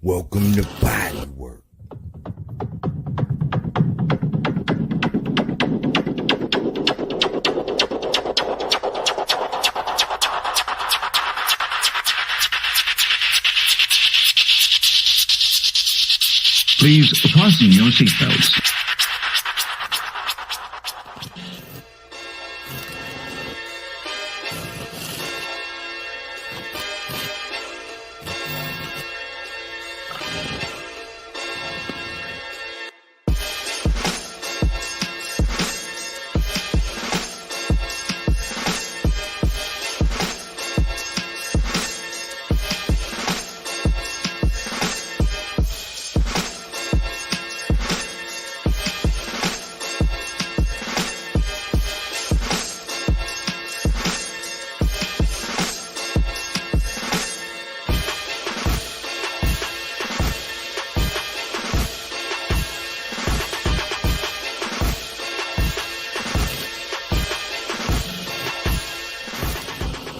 Welcome to Body Work. Please fasten your seatbelts.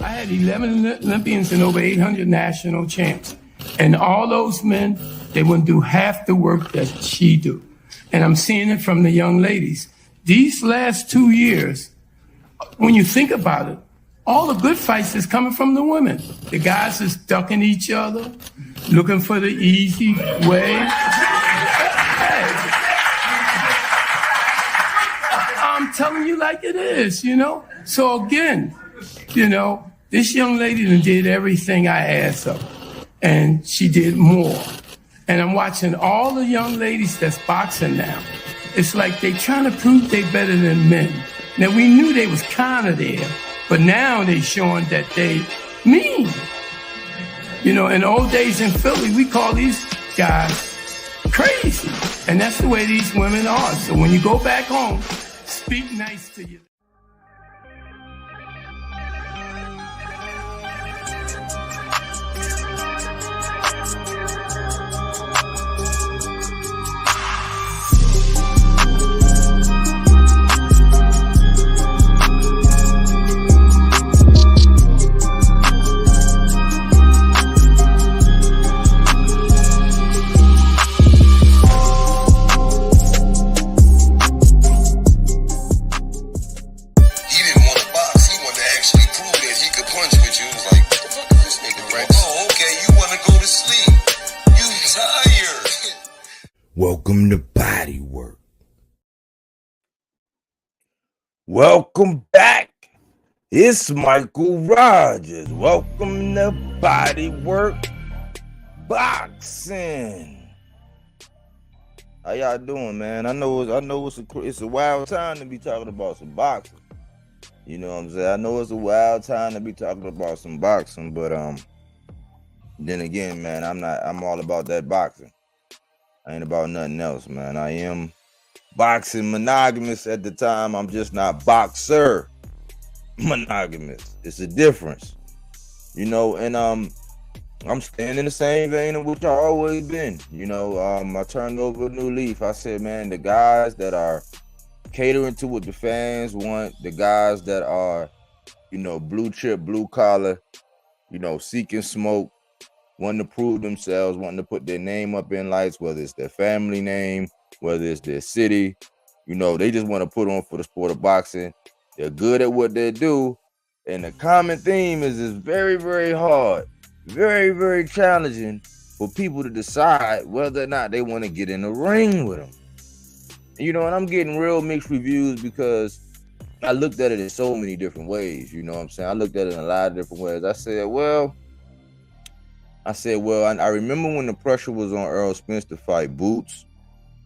I had 11 Olympians and over 800 national champs. And all those men, they wouldn't do half the work that she do. And I'm seeing it from the young ladies. These last 2 years, when you think about it, all the good fights is coming from the women. The guys is ducking each other, looking for the easy way. I'm telling you like it is, you know? So again, you know, this young lady done did everything I asked of, and she did more. And I'm watching all the young ladies that's boxing now. It's like they trying to prove they better than men. Now, we knew they was kind of there, but now they showing that they mean. You know, in the old days in Philly, we call these guys crazy. And that's the way these women are. So when you go back home, speak nice to you. Welcome to Body Work. Welcome back. It's Michael Rogers. Welcome to Body Work Boxing. How y'all doing, man? I know it's a wild time to be talking about some boxing. You know what I'm saying? I know it's a wild time to be talking about some boxing, but then again, man, I'm all about that boxing. I ain't about nothing else, man. I am boxing monogamous at the time. I'm just not boxer monogamous. It's a difference, you know. And I'm staying in the same vein in which I always been. You know, I turned over a new leaf. I said, man, the guys that are catering to what the fans want, the guys that are, you know, blue chip, blue collar, you know, seeking smoke, wanting to prove themselves, wanting to put their name up in lights, whether it's their family name, whether it's their city, you know, they just want to put on for the sport of boxing. They're good at what they do. And the common theme is it's very, very hard, very, very challenging for people to decide whether or not they want to get in the ring with them. You know, and I'm getting real mixed reviews because I looked at it in so many different ways. You know what I'm saying? I looked at it in a lot of different ways. I said, I remember when the pressure was on Errol Spence to fight Boots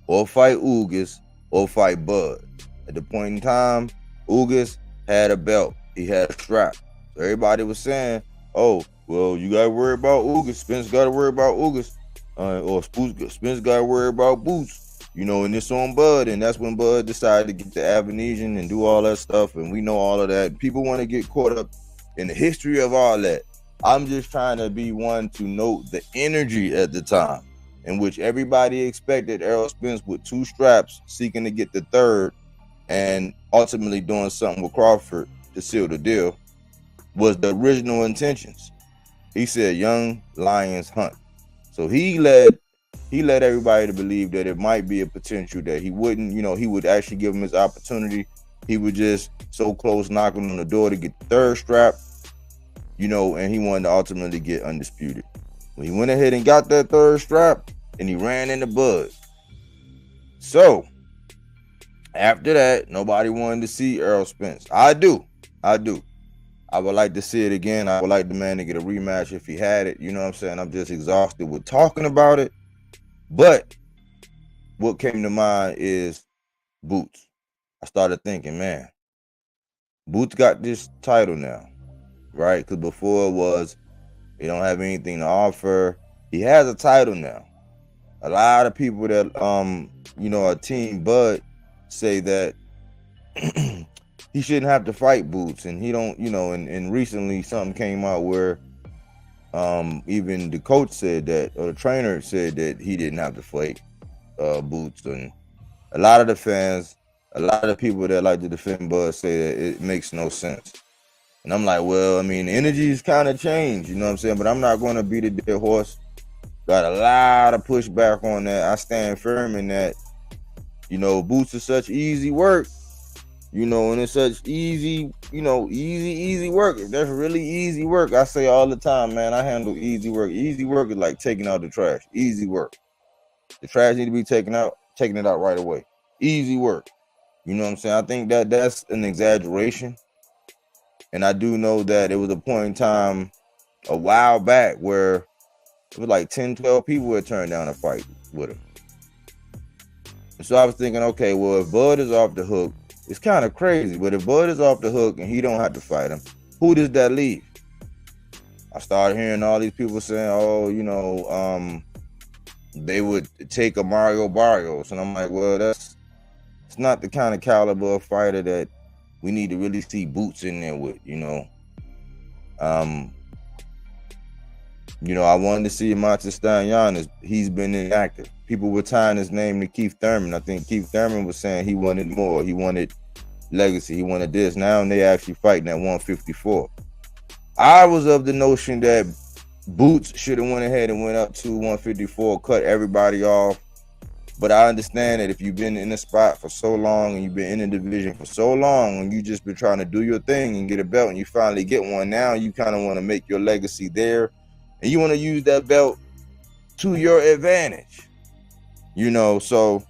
or fight Ugas or fight Bud. At the point in time, Ugas had a belt. He had a strap. So everybody was saying, oh, well, you got to worry about Ugas. Spence got to worry about Ugas. Or Spence got to worry about Boots. You know, and it's on Bud. And that's when Bud decided to get the Avenesian and do all that stuff. And we know all of that. People want to get caught up in the history of all that. I'm just trying to be one to note the energy at the time in which everybody expected Errol Spence with two straps seeking to get the third and ultimately doing something with Crawford to seal the deal was the original intentions. He said young lions hunt. So he led everybody to believe that it might be a potential that he wouldn't, he would actually give him his opportunity. He would just so close knocking on the door to get the third strap, and he wanted to ultimately get undisputed. Well, he went ahead and got that third strap and he ran into Buzz. So after that, nobody wanted to see Errol Spence. I do. I would like to see it again. I would like the man to get a rematch if he had it. You know what I'm saying? I'm just exhausted with talking about it. But what came to mind is Boots. I started thinking, man, Boots got this title now, right? Because before it was, he don't have anything to offer. He has a title now. A lot of people that, are Team Bud say that he shouldn't have to fight Boots, and he don't, and recently something came out where even the coach said that, or the trainer said that he didn't have to fight Boots, and a lot of the fans, a lot of people that like to defend Bud say that it makes no sense. And I'm like, well, I mean, the energy's kind of changed, you know what I'm saying? But I'm not going to beat a dead horse. Got a lot of pushback on that. I stand firm in that, Boots is such easy work, and it's such easy, easy work. If that's really easy work, I say all the time, man, I handle easy work. Easy work is like taking out the trash. Easy work. The trash need to be taken out, taking it out right away. Easy work. You know what I'm saying? I think that that's an exaggeration. And I do know that it was a point in time a while back where it was like 10, 12 people would turn down a fight with him. And so I was thinking, okay, well, if Bud is off the hook, it's kind of crazy, but if Bud is off the hook and he don't have to fight him, who does that leave? I started hearing all these people saying, they would take a Mario Barrios. And I'm like, well, it's not the kind of caliber of fighter that we need to really see Boots in there with, I wanted to see Montes Giannis. He's been inactive. People were tying his name to Keith Thurman. I think Keith Thurman was saying he wanted more. He wanted legacy. He wanted this. Now they actually fighting at 154. I was of the notion that Boots should have went ahead and went up to 154, cut everybody off. But I understand that if you've been in the spot for so long and you've been in the division for so long and you just been trying to do your thing and get a belt and you finally get one, now you kind of want to make your legacy there. And you want to use that belt to your advantage, so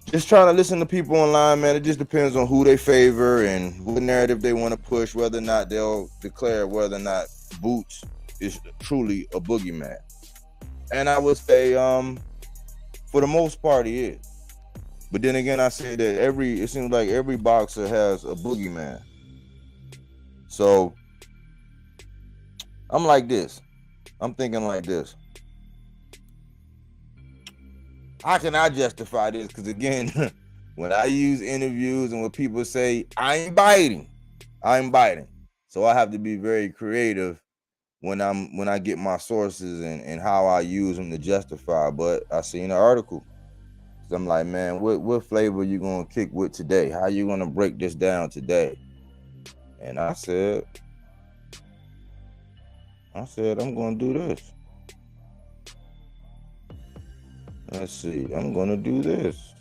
just trying to listen to people online, man. It just depends on who they favor and what narrative they want to push, whether or not they'll declare whether or not Boots is truly a boogeyman. And I would say, for the most part, he is. But then again, I say that it seems like every boxer has a boogeyman. So I'm like this. I'm thinking like this. How can I justify this? Because again, when I use interviews and when people say, I'm biting. So I have to be very creative when I get my sources and how I use them to justify. But I seen an article. So I'm like, man, what flavor you gonna kick with today? How you gonna break this down today? And I said, I'm going to do this. Let's see. I'm going to do this.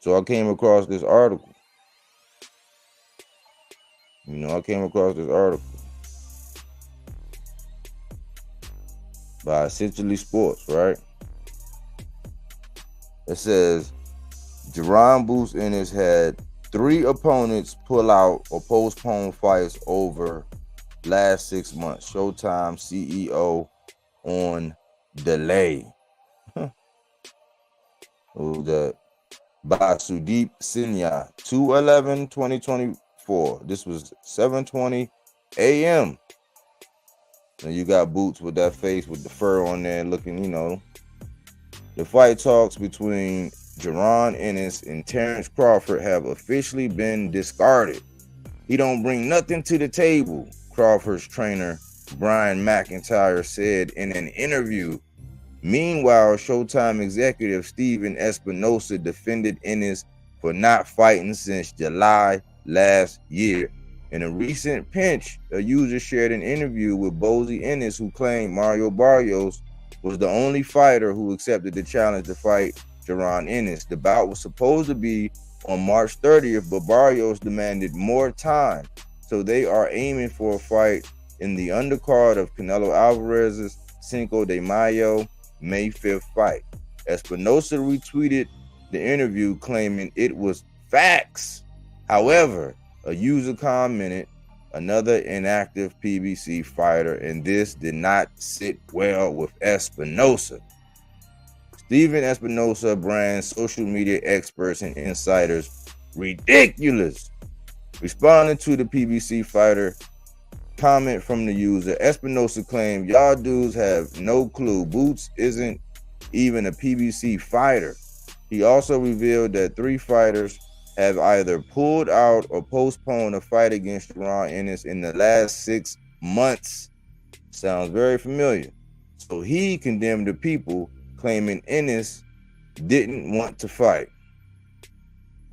So I came across this article. By Essentially Sports, right? It says, Jaron Ennis had 3 opponents pull out or postpone fights over last 6 months. Showtime CEO on delay. Who's that? By Sudeep Sinya, 2/11/2024. This was 7:20 a.m. And you got Boots with that face with the fur on there looking, The fight talks between Jaron Ennis and Terrence Crawford have officially been discarded. He don't bring nothing to the table, Crawford's trainer Brian McIntyre said in an interview Meanwhile, Showtime executive Steven Espinosa defended Ennis for not fighting since July last year. In a recent pinch, a user shared an interview with Bozy Ennis, who claimed Mario Barrios was the only fighter who accepted the challenge to fight Jaron Ennis. The bout was supposed to be on March 30th, but Barrios demanded more time, so they are aiming for a fight in the undercard of Canelo Alvarez's Cinco de Mayo May 5th fight. Espinosa retweeted the interview claiming it was facts. However, a user commented, another inactive PBC fighter, and this did not sit well with Espinosa. Steven Espinosa brands social media experts and insiders ridiculous. Responding to the PBC fighter comment from the user, Espinosa claimed, "Y'all dudes have no clue. Boots isn't even a PBC fighter." He also revealed that 3 fighters have either pulled out or postponed a fight against Jaron Ennis in the last 6 months. Sounds very familiar. So he condemned the people claiming Ennis didn't want to fight.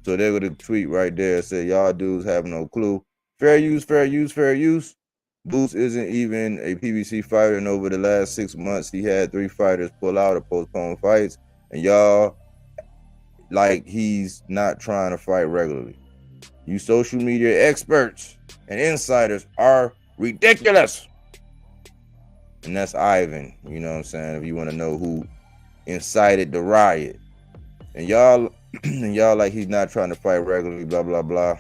So there was a tweet right there that said, "Y'all dudes have no clue. Fair use, fair use, fair use. Boots isn't even a PBC fighter, and over the last 6 months, he had 3 fighters pull out or postpone fights, and y'all like he's not trying to fight regularly. You social media experts and insiders are ridiculous." And that's Ivan, you know what I'm saying, if you want to know who incited the riot. And y'all like he's not trying to fight regularly, blah, blah, blah.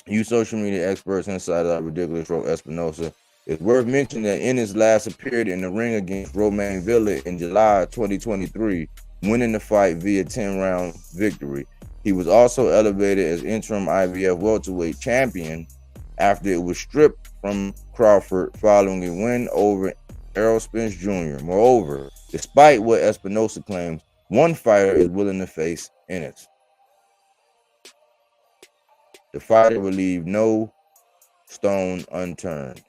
You social media experts, insiders are ridiculous, wrote Espinosa. It's worth mentioning that Ennis last appeared in the ring against Romain Villa in July 2023, winning the fight via 10-round victory. He was also elevated as interim IBF Welterweight Champion after it was stripped from Crawford following a win over Errol Spence Jr. Moreover, despite what Espinosa claims, one fighter is willing to face Ennis. The fighter will leave no stone unturned.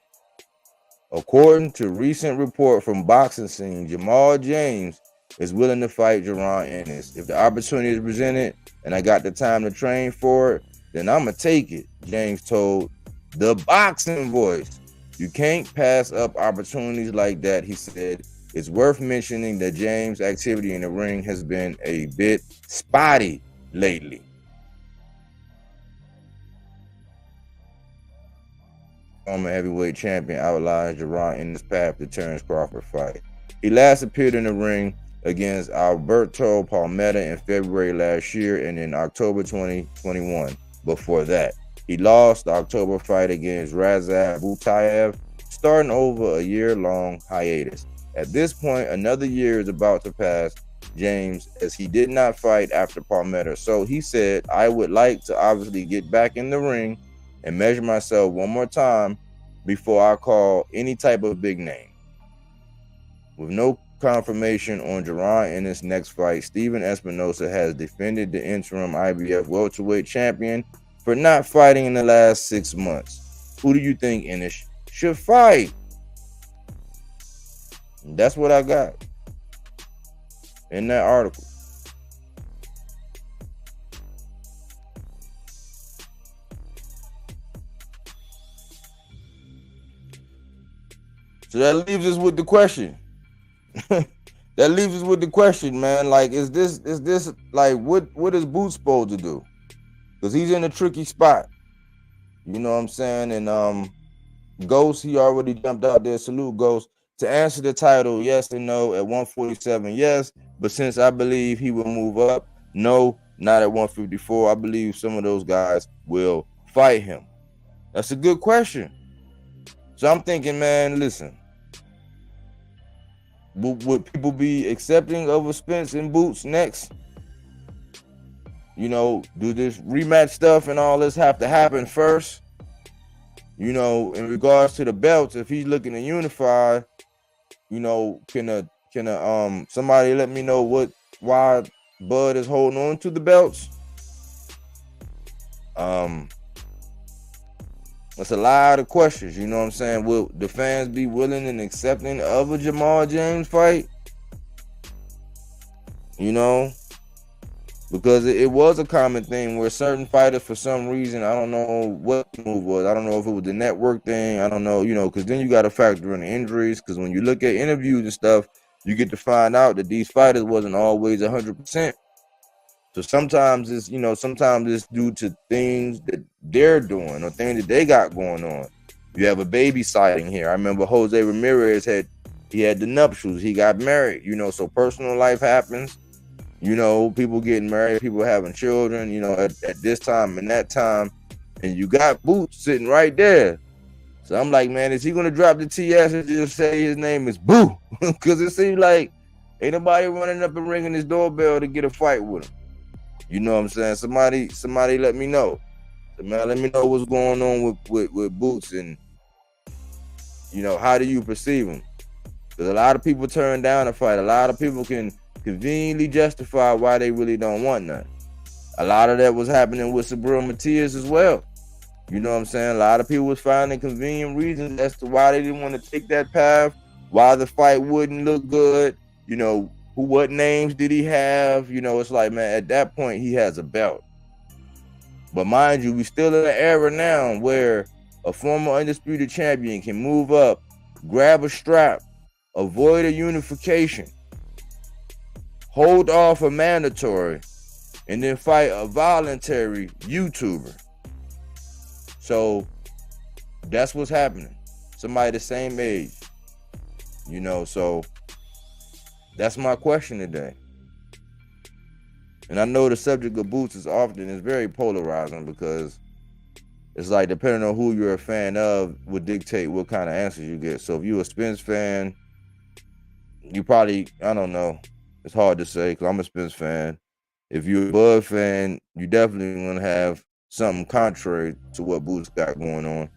According to recent report from Boxing Scene, Jamal James is willing to fight Jaron Ennis. If the opportunity is presented and I got the time to train for it, then I'm going to take it, James told The Boxing Voice. You can't pass up opportunities like that, he said. It's worth mentioning that James' activity in the ring has been a bit spotty lately. Former heavyweight champion outlines Jaron Ennis' path to Terrence Crawford fight. He last appeared in the ring against Alberto Palmetta in February last year and in October 2021. Before that, he lost the October fight against Razab Butayev, starting over a year-long hiatus. At this point, another year is about to pass James, as he did not fight after Palmetta. So he said, "I would like to obviously get back in the ring and measure myself one more time before I call any type of big name." With no confirmation on Jaron Ennis' next fight, Steven Espinosa has defended the interim IBF Welterweight Champion for not fighting in the last 6 months. Who do you think Ennis should fight? And that's what I got in that article. So that leaves us with the question. That leaves us with the question, man. Like, is this like what is Boots supposed to do? Because he's in a tricky spot. You know what I'm saying? And Ghost, he already jumped out there. Salute Ghost. To answer the title, yes and no. At 147, yes. But since I believe he will move up, no, not at 154. I believe some of those guys will fight him. That's a good question. So I'm thinking, man, listen. Would people be accepting of a Spence and Boots next? You know, do this rematch stuff and all this have to happen first? You know, in regards to the belts, if he's looking to unify, you know, can somebody let me know why Bud is holding on to the belts? That's a lot of questions, you know what I'm saying? Will the fans be willing and accepting of a Jamal James fight? You know? Because it was a common thing where certain fighters, for some reason, I don't know what the move was. I don't know if it was the network thing. I don't know, you know, because then you got to factor in the injuries. Because when you look at interviews and stuff, you get to find out that these fighters wasn't always 100%. So sometimes it's, you know, sometimes it's due to things that they're doing or things that they got going on. You have a baby sighting here. I remember Jose Ramirez had the nuptials. He got married, you know, so personal life happens. You know, people getting married, people having children, you know, at this time and that time. And you got Boots sitting right there. So I'm like, man, is he going to drop the TS and just say his name is Boo? Because it seems like ain't nobody running up and ringing his doorbell to get a fight with him. You know what I'm saying? Somebody let me know. Man, let me know what's going on with Boots, and, you know, how do you perceive him? Because a lot of people turn down a fight. A lot of people can conveniently justify why they really don't want none. A lot of that was happening with Sabril Matias as well. You know what I'm saying? A lot of people was finding convenient reasons as to why they didn't want to take that path, why the fight wouldn't look good, you know, what names did he have? You know, it's like, man, at that point, he has a belt. But mind you, we still in an era now where a former undisputed champion can move up, grab a strap, avoid a unification, hold off a mandatory, and then fight a voluntary YouTuber. So that's what's happening. Somebody the same age, you know, so that's my question today. And I know the subject of Boots is very polarizing, because it's like, depending on who you're a fan of would dictate what kind of answers you get. So if you're a Spence fan, you probably, I don't know, it's hard to say because I'm a Spence fan. If you're a Bud fan, you definitely going to have something contrary to what Boots got going on.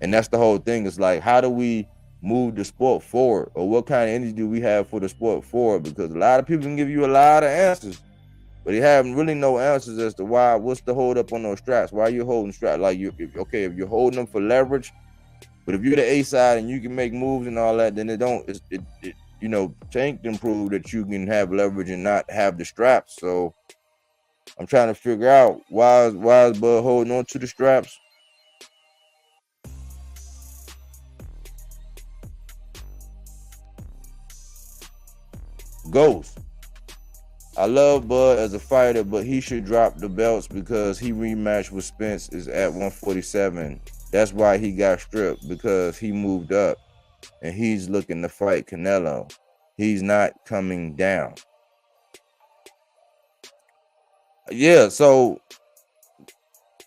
And that's the whole thing. It's like, how do we move the sport forward, or what kind of energy do we have for the sport forward? Because a lot of people can give you a lot of answers, but they have really no answers as to why. What's the hold up on those straps? Why are you holding straps? Like, if you're holding them for leverage, but if you're the A side and you can make moves and all that, then you know, Tank can prove that you can have leverage and not have the straps. So I'm trying to figure out why is Bud holding on to the straps. Ghost. I love Bud as a fighter, but he should drop the belts because he rematched with Spence is at 147. That's why he got stripped, because he moved up and he's looking to fight Canelo. He's not coming down. Yeah, so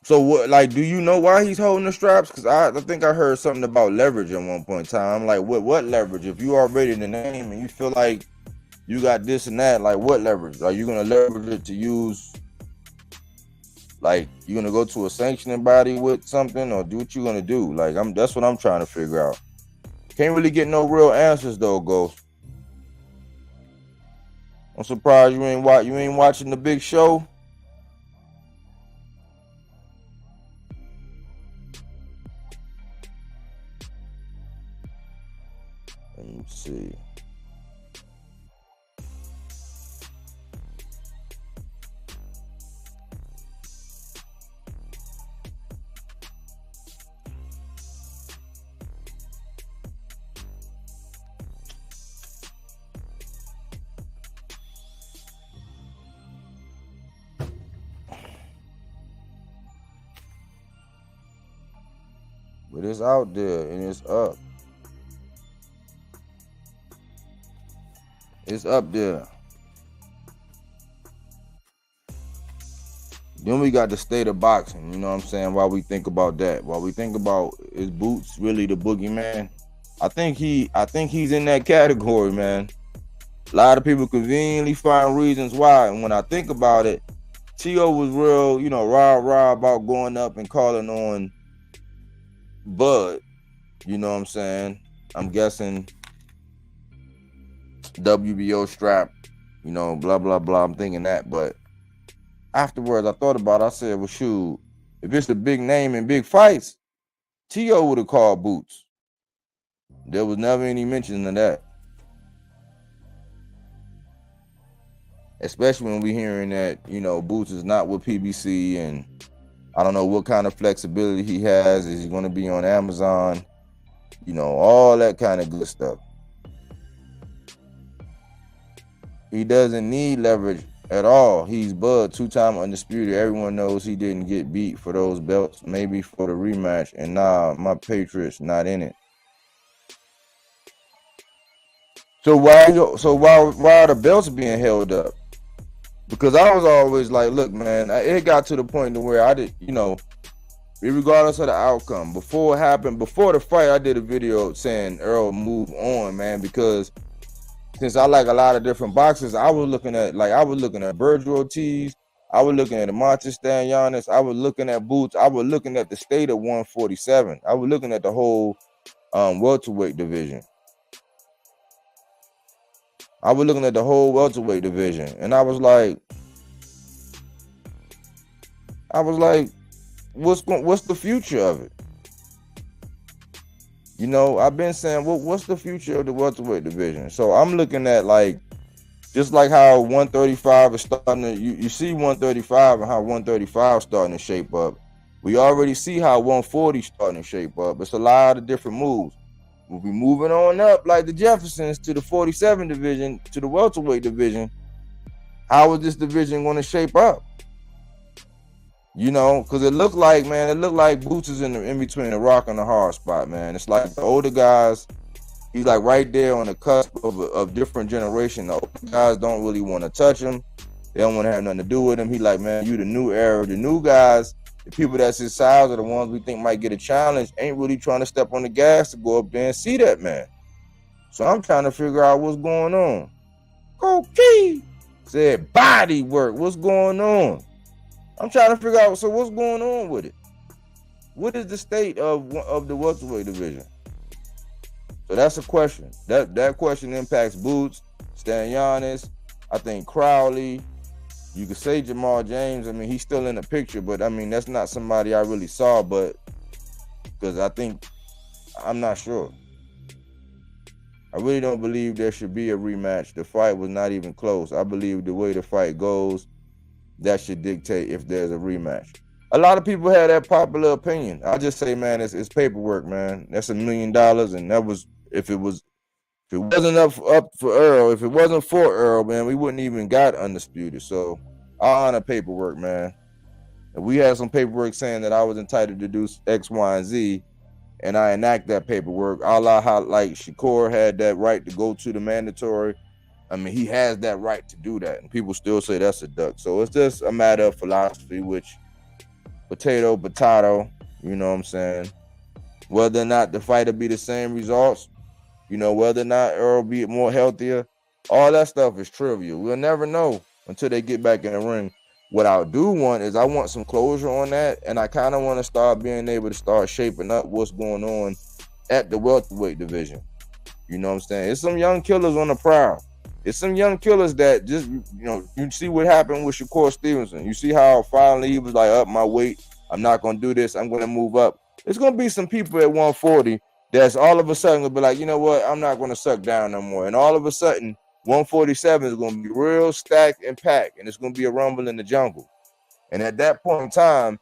what, like, do you know why he's holding the straps? Because I think I heard something about leverage at one point in time. I'm like, what leverage? If you already in the name and you feel like you got this and that, like, what leverage? Are you gonna leverage it to use, like, you gonna go to a sanctioning body with something, or do what you gonna do? Like, that's what I'm trying to figure out. Can't really get no real answers though, Ghost. I'm surprised you ain't watching the big show. Let me see. But it's out there and it's up. It's up there. Then we got the state of boxing, you know what I'm saying? While we think about that, while we think about, is Boots really the boogeyman? I think he's in that category, man. A lot of people conveniently find reasons why. And when I think about it, T.O. was real, you know, rah about going up and calling on Bud. You know what I'm saying? I'm guessing WBO strap, you know, blah, blah, blah. I'm thinking that. But afterwards, I thought about it. I said, well, shoot, if it's the big name and big fights, T.O. would have called Boots. There was never any mention of that. Especially when we hearing that, you know, Boots is not with PBC, and I don't know what kind of flexibility he has. Is he going to be on Amazon? You know, all that kind of good stuff. He doesn't need leverage at all. He's Bud, 2-time undisputed. Everyone knows he didn't get beat for those belts, maybe for the rematch. And nah, my Patriots not in it. So why are the belts being held up? Because I was always like, look, man, it got to the point to where I did, you know, regardless of the outcome, before it happened, before the fight, I did a video saying Earl move on, man, because since I like a lot of different boxers, I was looking at Virgil Ortiz, I was looking at Montes Giannis, I was looking at Boots, I was looking at the state of 147, I was looking at the whole welterweight division. I was looking at the whole welterweight division, and I was like, what's the future of it? You know, I've been saying, what's the future of the welterweight division? So I'm looking at, like, just like how 135 is starting to, you see 135 and how 135 is starting to shape up. We already see how 140 is starting to shape up. It's a lot of different moves. We'll be moving on up like the Jeffersons to the 47 division, to the welterweight division. How is this division going to shape up? You know, because it looked like Boots is in between a rock and a hard spot, man. It's like the older guys, he's like right there on the cusp of different generation. The older guys don't really want to touch him. They don't want to have nothing to do with him. He like, man, you the new era. The new guys, the people that's his size are the ones we think might get a challenge, ain't really trying to step on the gas to go up there and see that man. So I'm trying to figure out what's going on. Okay. Said body work. What's going on? I'm trying to figure out, so what's going on with it? What is the state of the welterweight division? So that's a question. That question impacts Boots, Giannis, I think Crowley. You could say Jamal James. I mean, he's still in the picture, but I mean, that's not somebody I really saw, but because I'm not sure. I really don't believe there should be a rematch. The fight was not even close. I believe the way the fight goes, that should dictate if there's a rematch. A lot of people have that popular opinion. I just say, man, it's paperwork, man. That's $1 million, and that was if it wasn't up for Earl, if it wasn't for Earl, man, we wouldn't even got undisputed. So I honor paperwork, man. If we had some paperwork saying that I was entitled to do X, Y, and Z, and I enact that paperwork, a la how like Shakur had that right to go to the mandatory. I mean, he has that right to do that, and people still say that's a duck. So it's just a matter of philosophy, which potato, you know what I'm saying? Whether or not the fight will be the same results, you know, whether or not Earl be more healthier, all that stuff is trivial. We'll never know until they get back in the ring. What I do want is I want some closure on that, and I kind of want to start being able to start shaping up what's going on at the welterweight division. You know what I'm saying? It's some young killers on the prowl. It's some young killers that just, you know, you see what happened with Shakur Stevenson. You see how finally he was like, up my weight. I'm not going to do this. I'm going to move up. There's going to be some people at 140 that's all of a sudden going to be like, you know what? I'm not going to suck down no more. And all of a sudden, 147 is going to be real stacked and packed, and it's going to be a rumble in the jungle. And at that point in time,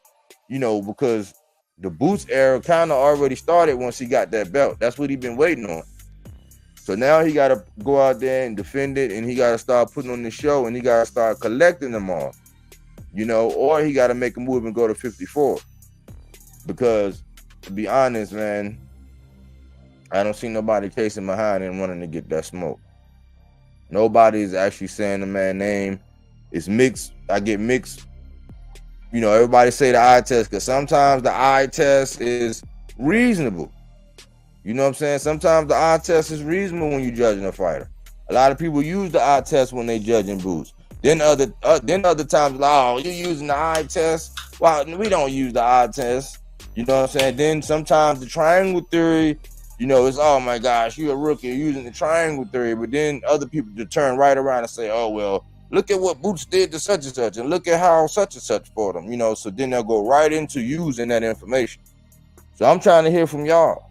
you know, because the Boots era kind of already started once he got that belt. That's what he's been waiting on. So now he got to go out there and defend it, and he got to start putting on the show, and he got to start collecting them all, you know, or he got to make a move and go to 54. Because, to be honest, man, I don't see nobody chasing behind and running to get that smoke. Nobody's actually saying the man's name. It's mixed. I get mixed. You know, everybody say the eye test, because sometimes the eye test is reasonable. You know what I'm saying? Sometimes the eye test is reasonable when you're judging a fighter. A lot of people use the eye test when they judging Boots. Then other times, like, oh, you're using the eye test. Well, we don't use the eye test. You know what I'm saying? Then sometimes the triangle theory, you know, it's, oh my gosh, you're a rookie using the triangle theory. But then other people just turn right around and say, oh, well, look at what Boots did to such and such, and look at how such and such fought him. You know, so then they'll go right into using that information. So I'm trying to hear from y'all.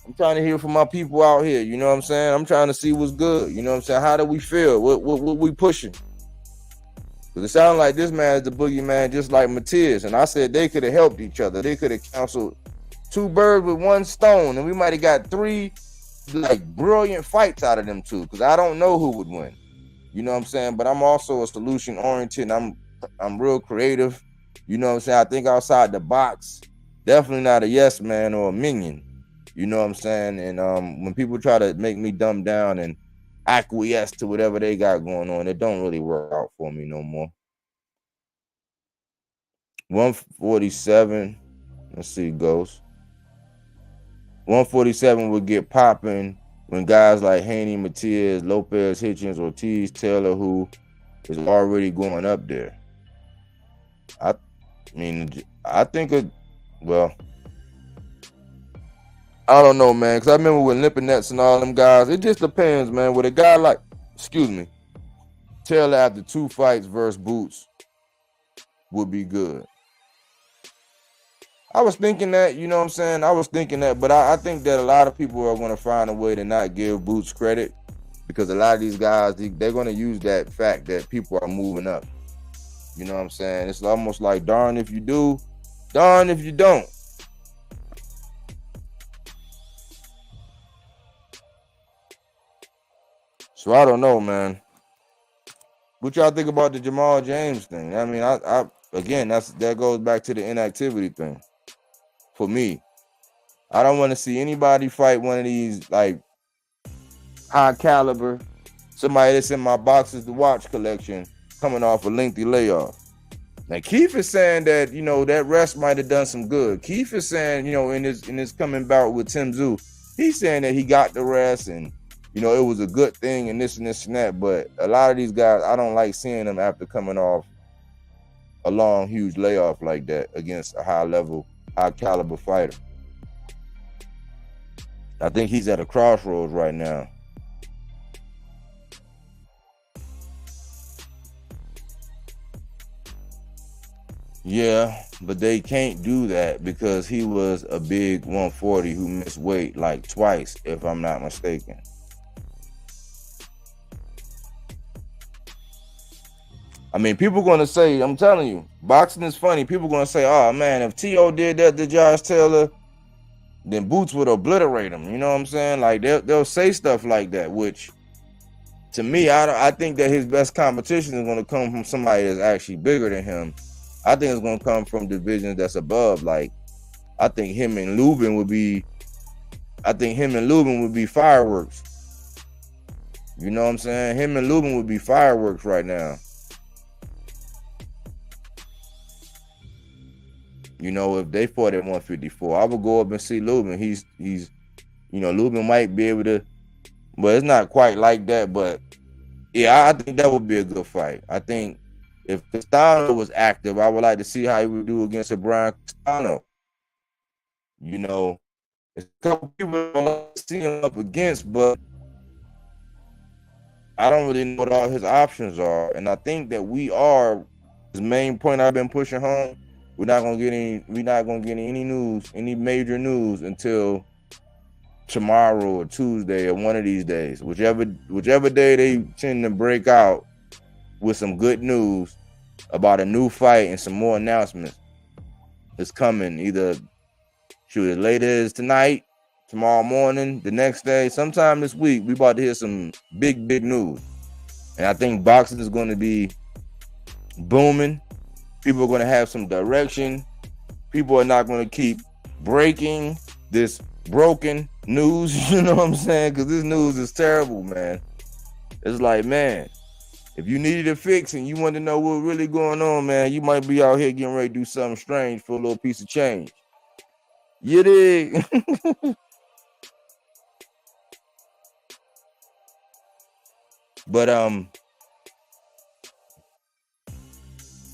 I'm trying to hear from my people out here. You know what I'm saying? I'm trying to see what's good. You know what I'm saying? How do we feel? What we pushing? Because it sounds like this man is the boogeyman, just like Matias. And I said they could have helped each other. They could have counseled 2 birds with 1 stone, and we might have got 3 like brilliant fights out of them 2. Because I don't know who would win. You know what I'm saying? But I'm also a solution oriented. I'm real creative. You know what I'm saying? I think outside the box. Definitely not a yes man or a minion. You know what I'm saying? And when people try to make me dumb down and acquiesce to whatever they got going on, it don't really work out for me no more. 147. Let's see, Ghost. 147 would get popping when guys like Haney, Matias, Lopez, Hitchens, Ortiz, Taylor, who is already going up there. I mean, I think well, I don't know, man, because I remember with Lipinets and all them guys, it just depends, man. With a guy like, Taylor after 2 fights versus Boots would be good. I was thinking that, you know what I'm saying? I was thinking that, but I think that a lot of people are going to find a way to not give Boots credit because a lot of these guys, they're going to use that fact that people are moving up. You know what I'm saying? It's almost like darn if you do, darn if you don't. So I don't know, man. What y'all think about the Jamal James thing? I mean, I again, that goes back to the inactivity thing. For me, I don't want to see anybody fight one of these like high caliber, somebody that's in my boxes to watch collection coming off a lengthy layoff. Now Keith is saying that, you know, that rest might have done some good. Keith is saying, you know, in his coming bout with Tim Tszyu, he's saying that he got the rest and, you know, it was a good thing and this and this and that. But a lot of these guys, I don't like seeing them after coming off a long, huge layoff like that against a high caliber fighter. I think he's at a crossroads right now. Yeah, but they can't do that because he was a big 140 who missed weight like twice, if I'm not mistaken. I mean, people going to say, I'm telling you, boxing is funny. People going to say, oh, man, if T.O. did that to Josh Taylor, then Boots would obliterate him. You know what I'm saying? Like, they'll say stuff like that, which, to me, I think that his best competition is going to come from somebody that's actually bigger than him. I think it's going to come from divisions that's above. Like, I think him and Lubin would be fireworks. You know what I'm saying? Him and Lubin would be fireworks right now. You know, if they fought at 154, I would go up and see Lubin. He's, you know, Lubin might be able to, but it's not quite like that. But yeah, I think that would be a good fight. I think if Castano was active, I would like to see how he would do against a Brian Castano. You know, there's a couple people I don't like to see him up against, but I don't really know what all his options are. And I think that his main point I've been pushing home, we're not gonna get any news, any major news until tomorrow or Tuesday or one of these days. Whichever day they tend to break out with some good news about a new fight and some more announcements is coming. Either as late as tonight, tomorrow morning, the next day, sometime this week, we about to hear some big news. And I think boxing is going to be booming. People are going to have some direction. People are not going to keep breaking this broken news. You know what I'm saying? Because this news is terrible, man. It's like, man, if you needed a fix and you want to know what's really going on, man, you might be out here getting ready to do something strange for a little piece of change. You dig? But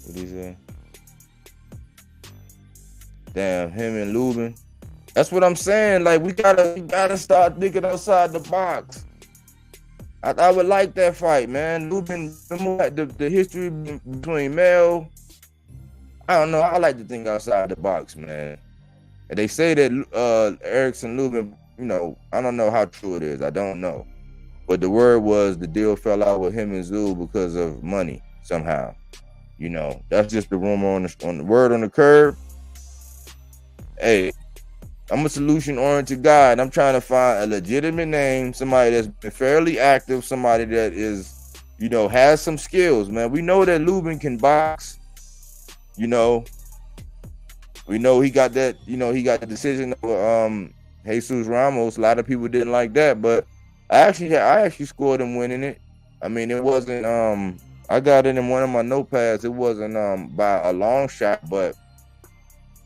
what he say? Damn, him and Lubin. That's what I'm saying. Like, we gotta start thinking outside the box. I would like that fight, man. Lubin, the history between Mel. I don't know. I like to think outside the box, man. And they say that Erickson Lubin, you know, I don't know how true it is. I don't know. But the word was the deal fell out with him and Zoo because of money somehow. You know, that's just the rumor on the word on the curb. Hey, I'm a solution-oriented guy, and I'm trying to find a legitimate name, somebody that's been fairly active, somebody that is, you know, has some skills, man. We know that Lubin can box. You know, we know he got that, you know, he got the decision of Jesus Ramos. A lot of people didn't like that, but I actually scored him winning it. I mean, it wasn't I got it in one of my notepads. It wasn't by a long shot, but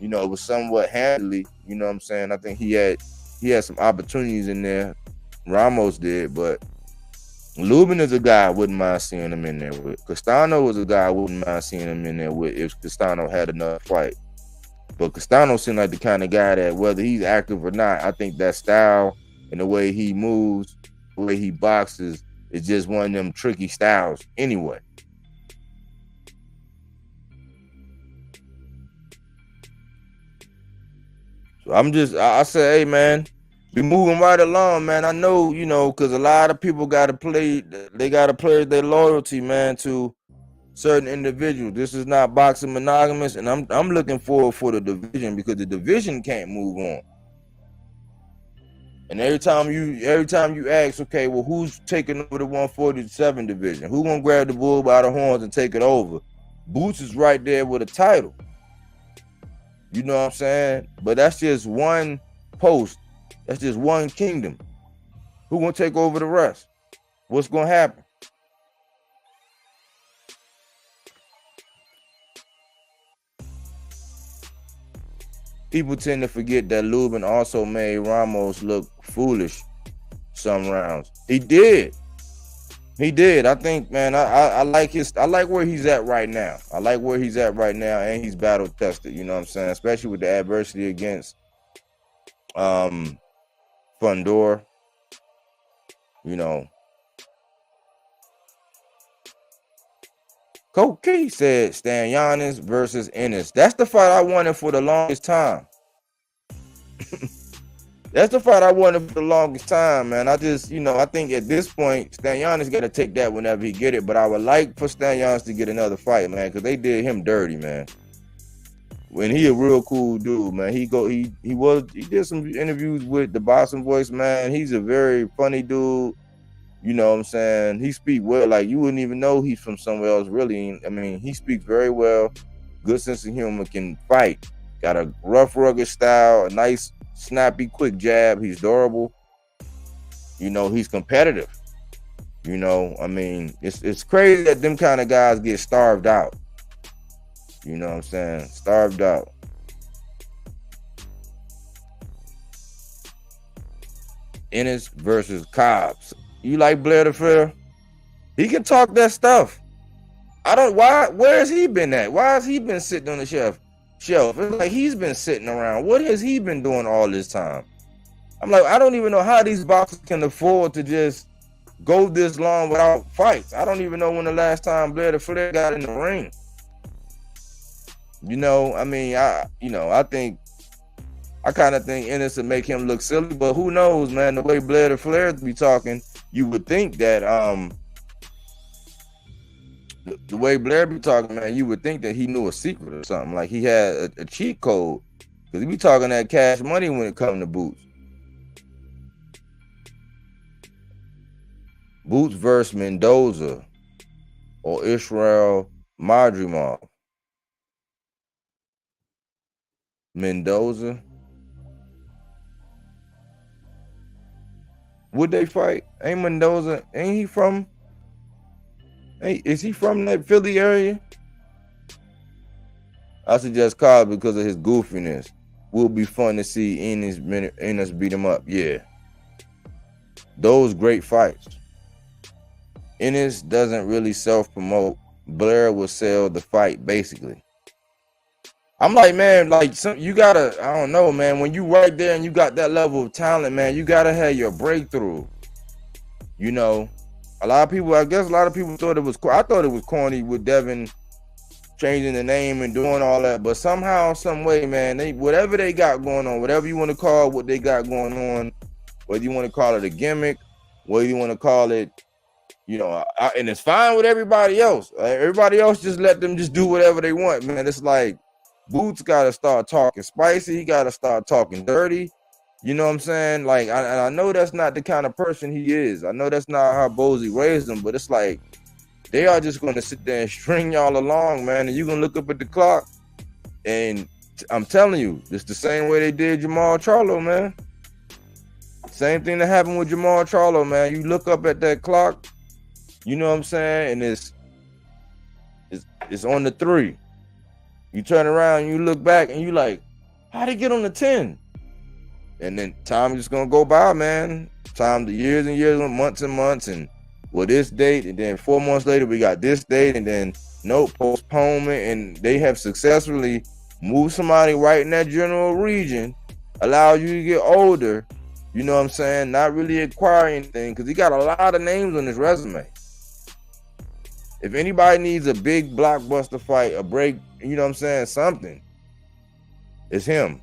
you know, it was somewhat handily. You know what I'm saying? I think he had some opportunities in there. Ramos did, but Lubin is a guy I wouldn't mind seeing him in there with. Castano was a guy I wouldn't mind seeing him in there with if Castano had another fight. But Castano seemed like the kind of guy that, whether he's active or not, I think that style and the way he moves, the way he boxes, is just one of them tricky styles anyway. So I say, hey, man, be moving right along, man. I know, you know, because a lot of people got to play their loyalty, man, to certain individuals. This is not boxing monogamous, and I'm looking forward for the division because the division can't move on. And every time you ask, okay, well, who's taking over the 147 division? Who gonna grab the bull by the horns and take it over? Boots is right there with a title. You know what I'm saying? But that's just one post. That's just one kingdom. Who gonna take over the rest? What's gonna happen? People tend to forget that Lubin also made Ramos look foolish some rounds. He did. I think, man, I like where he's at right now. I like where he's at right now, and he's battle tested, you know what I'm saying? Especially with the adversity against Fundor. You know. Coach K said Stanyanis versus Ennis. That's the fight I wanted for the longest time. That's the fight I wanted for the longest time, man. I just, you know, I think at this point, Stanyanis got to take that whenever he get it. But I would like for Stanyanis to get another fight, man, because they did him dirty, man. When he a real cool dude, man. He did some interviews with the Boston Voice, man. He's a very funny dude. You know what I'm saying? He speaks well. Like, you wouldn't even know he's from somewhere else, really. I mean, he speaks very well. Good sense of humor, can fight. Got a rough, rugged style, a nice, snappy, quick jab. He's durable. You know, he's competitive. You know, I mean, it's crazy that them kind of guys get starved out. You know what I'm saying? Starved out. Ennis versus Cobbs. You like Blair the Fair? He can talk that stuff. Where has he been at? Why has he been sitting on the shelf? It's like he's been sitting around. What has he been doing all this time? I'm like, I don't even know how these boxers can afford to just go this long without fights. I don't even know when the last time Blair the Fair got in the ring. You know, I mean, I kind of think Ennis would make him look silly, but who knows, man? The way Blair the Flair be talking, you would think that the way Blair be talking, man, you would think that he knew a secret or something, like he had a cheat code, because he be talking that cash money when it comes to Boots. Boots versus Mendoza or Israel Madrimov. Mendoza. Would they fight? Ain't Mendoza, is he from that Philly area? I suggest Cobb because of his goofiness. Will be fun to see Ennis beat him up. Yeah. Those great fights. Ennis doesn't really self-promote. Blair will sell the fight, basically. I'm like, man, like you gotta, I don't know, man. When you right there and you got that level of talent, man, you gotta have your breakthrough. You know, I guess a lot of people thought it was. I thought it was corny with Devin changing the name and doing all that. But somehow, some way, man, whatever they got going on, whatever you want to call what they got going on, whether you want to call it a gimmick, whether you want to call it, and it's fine with everybody else. Everybody else, just let them just do whatever they want, man. It's like Boots got to start talking spicy. He got to start talking dirty. You know what I'm saying? Like, I know that's not the kind of person he is. I know that's not how Bozy raised him, but it's like they are just going to sit there and string y'all along, man. And you're going to look up at the clock, and I'm telling you, it's the same way they did Jamal Charlo, man. Same thing that happened with Jamal Charlo, man. You look up at that clock, you know what I'm saying, and it's on the 3. You turn around, and you look back, and you like, how'd he get on the 10? And then time is just gonna go by, man. Time, the years and years, months and months, and this date, and then 4 months later we got this date, and then postponement, and they have successfully moved somebody right in that general region, allow you to get older. You know what I'm saying? Not really acquire anything, because he got a lot of names on his resume. If anybody needs a big blockbuster fight, a break, you know what I'm saying, something, it's him.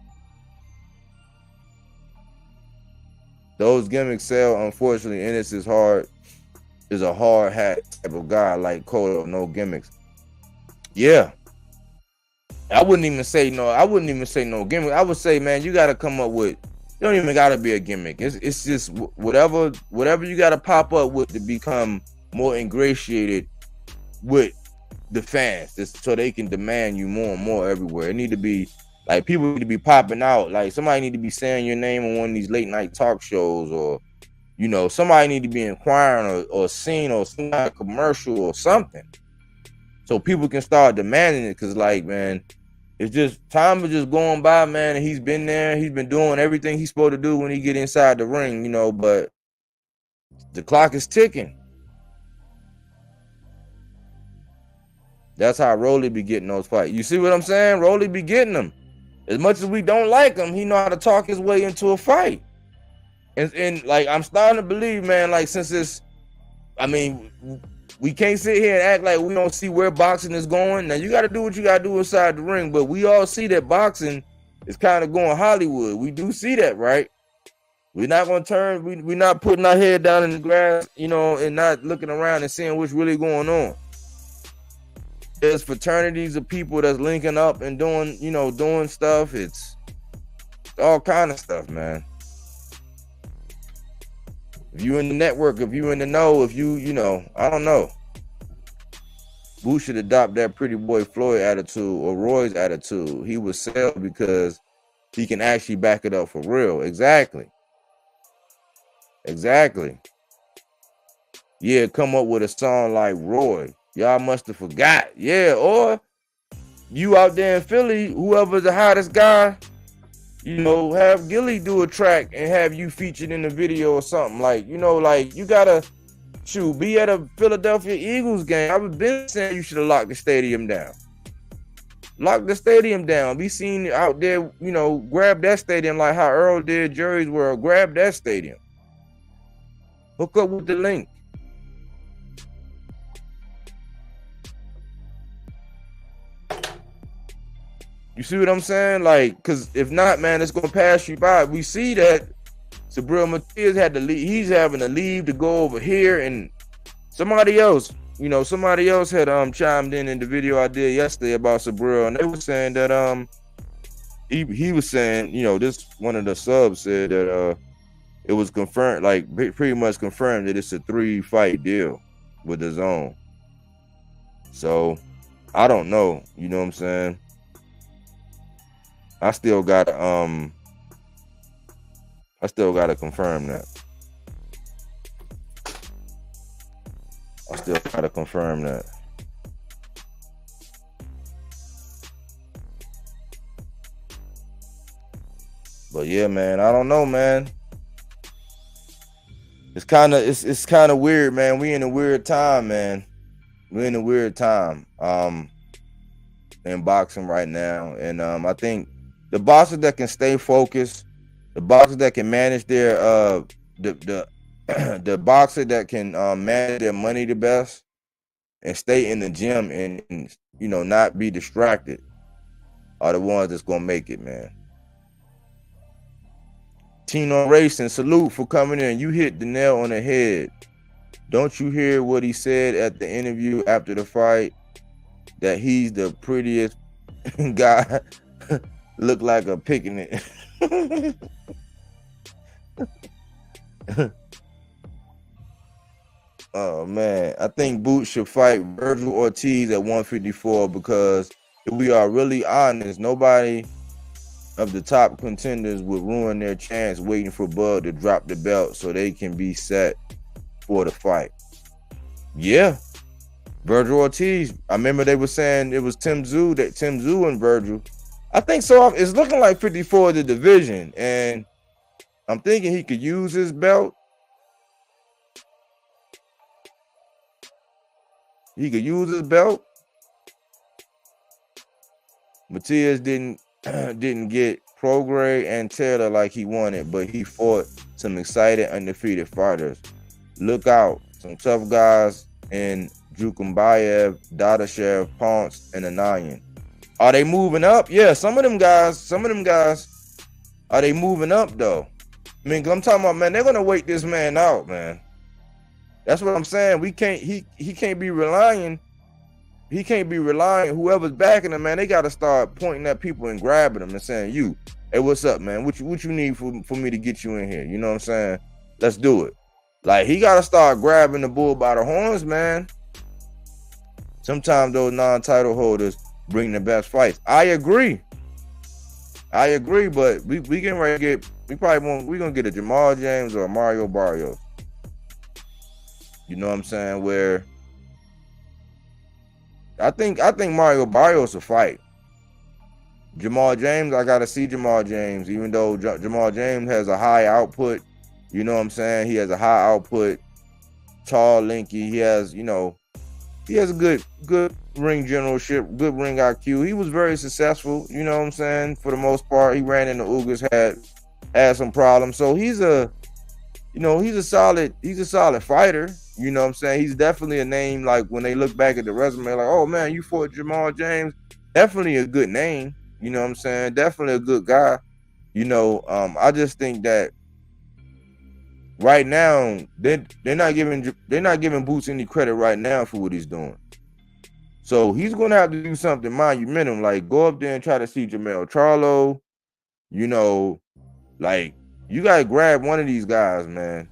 Those gimmicks sell, unfortunately. Ennis is a hard hat type of guy, like Cotto, no gimmicks. Yeah. I wouldn't even say no gimmick. I would say, man, you gotta come up with, you don't even gotta be a gimmick. It's just whatever you gotta pop up with to become more ingratiated with the fans, just so they can demand you more and more everywhere. It need to be like, people need to be popping out. Like, somebody need to be saying your name on one of these late night talk shows, or somebody need to be inquiring or seen or some kind of commercial or something, so people can start demanding it. Because, like, man, it's just, time is just going by, man, and he's been there, he's been doing everything he's supposed to do when he get inside the ring, but the clock is ticking. That's how Rolly be getting those fights. You see what I'm saying? Rolly be getting them. As much as we don't like him, he know how to talk his way into a fight. And like, I'm starting to believe, man, like, since it's, I mean, we can't sit here and act like we don't see where boxing is going. Now, you got to do what you got to do inside the ring, but we all see that boxing is kind of going Hollywood. We do see that, right? We're not going to turn, we're not putting our head down in the grass, and not looking around and seeing what's really going on. There's fraternities of people that's linking up and doing stuff. It's all kind of stuff, man. If you in the network, if you in the know, if you I don't know. Boo should adopt that Pretty Boy Floyd attitude or Roy's attitude. He would sell because he can actually back it up for real. Exactly. Yeah, come up with a song like Roy. Y'all must have forgot. Yeah, or you out there in Philly, whoever's the hottest guy, have Gilly do a track and have you featured in the video or something. Like, like, you gotta be at a Philadelphia Eagles game. I've been saying you should have locked the stadium down. Lock the stadium down. Be seen out there, grab that stadium like how Earl did Jerry's World. Grab that stadium. Hook up with the link. You see what I'm saying? Like, because if not, man, it's going to pass you by. We see that Sabril Matias had to leave. He's having to leave to go over here, and somebody else had chimed in the video I did yesterday about Sabril, and they were saying that he was saying, this one of the subs said that it was confirmed, like pretty much confirmed, that it's a 3-fight deal with the Zone. So I don't know, you know what I'm saying? I still gotta confirm that. But yeah, man, I don't know, man. It's kind of weird, man. We in a weird time, man. We're in a weird time in boxing right now, and I think the boxers that can stay focused, the boxers that can manage their the boxer that can manage their money the best, and stay in the gym and you know, not be distracted are the ones that's gonna make it, man. Tino Racing, salute for coming in. You hit the nail on the head. Don't you hear what he said at the interview after the fight? That he's the prettiest guy. Look like a picnic. Oh man, I think Boots should fight Virgil Ortiz at 154 because if we are really honest, nobody of the top contenders would ruin their chance waiting for Bud to drop the belt so they can be set for the fight. Yeah, Virgil Ortiz. I remember they were saying it was Tim Tszyu and Virgil. I think so. It's looking like 54 is the division, and I'm thinking he could use his belt. He could use his belt. Matias didn't get Prograis and Taylor like he wanted, but he fought some excited, undefeated fighters. Look out. Some tough guys in Jukumbayev, Dadashev, Ponce, and Anayan. Are they moving up? Yeah, some of them guys, are they moving up though? I mean, I'm talking about, man, they're gonna wait this man out, man. That's what I'm saying. We can't, he can't be relying. He can't be relying. Whoever's backing him, man, they gotta start pointing at people and grabbing them and saying, "You, hey, what's up, man? What you need for me to get you in here? You know what I'm saying? Let's do it." Like, he gotta start grabbing the bull by the horns, man. Sometimes those non-title holders bring the best fights. I agree, but we getting ready to get. We're gonna get a Jamal James or a Mario Barrios. You know what I'm saying? Where I think Mario Barrios will fight. Jamal James, I gotta see Jamal James, even though Jamal James has a high output. You know what I'm saying? He has a high output, tall, lanky. He has, you know, he has a good ring generalship, good ring IQ. He was very successful. You know what I'm saying? For the most part, he ran into Ugas, had some problems. So he's a solid fighter. You know what I'm saying? He's definitely a name, like, when they look back at the resume, like, oh man, you fought Jamal James. Definitely a good name. You know what I'm saying? Definitely a good guy. You know, I just think that right now they're not giving Boots any credit right now for what he's doing. So he's gonna have to do something monumental, like go up there and try to see Jamel Charlo. You know, like, you gotta grab one of these guys, man.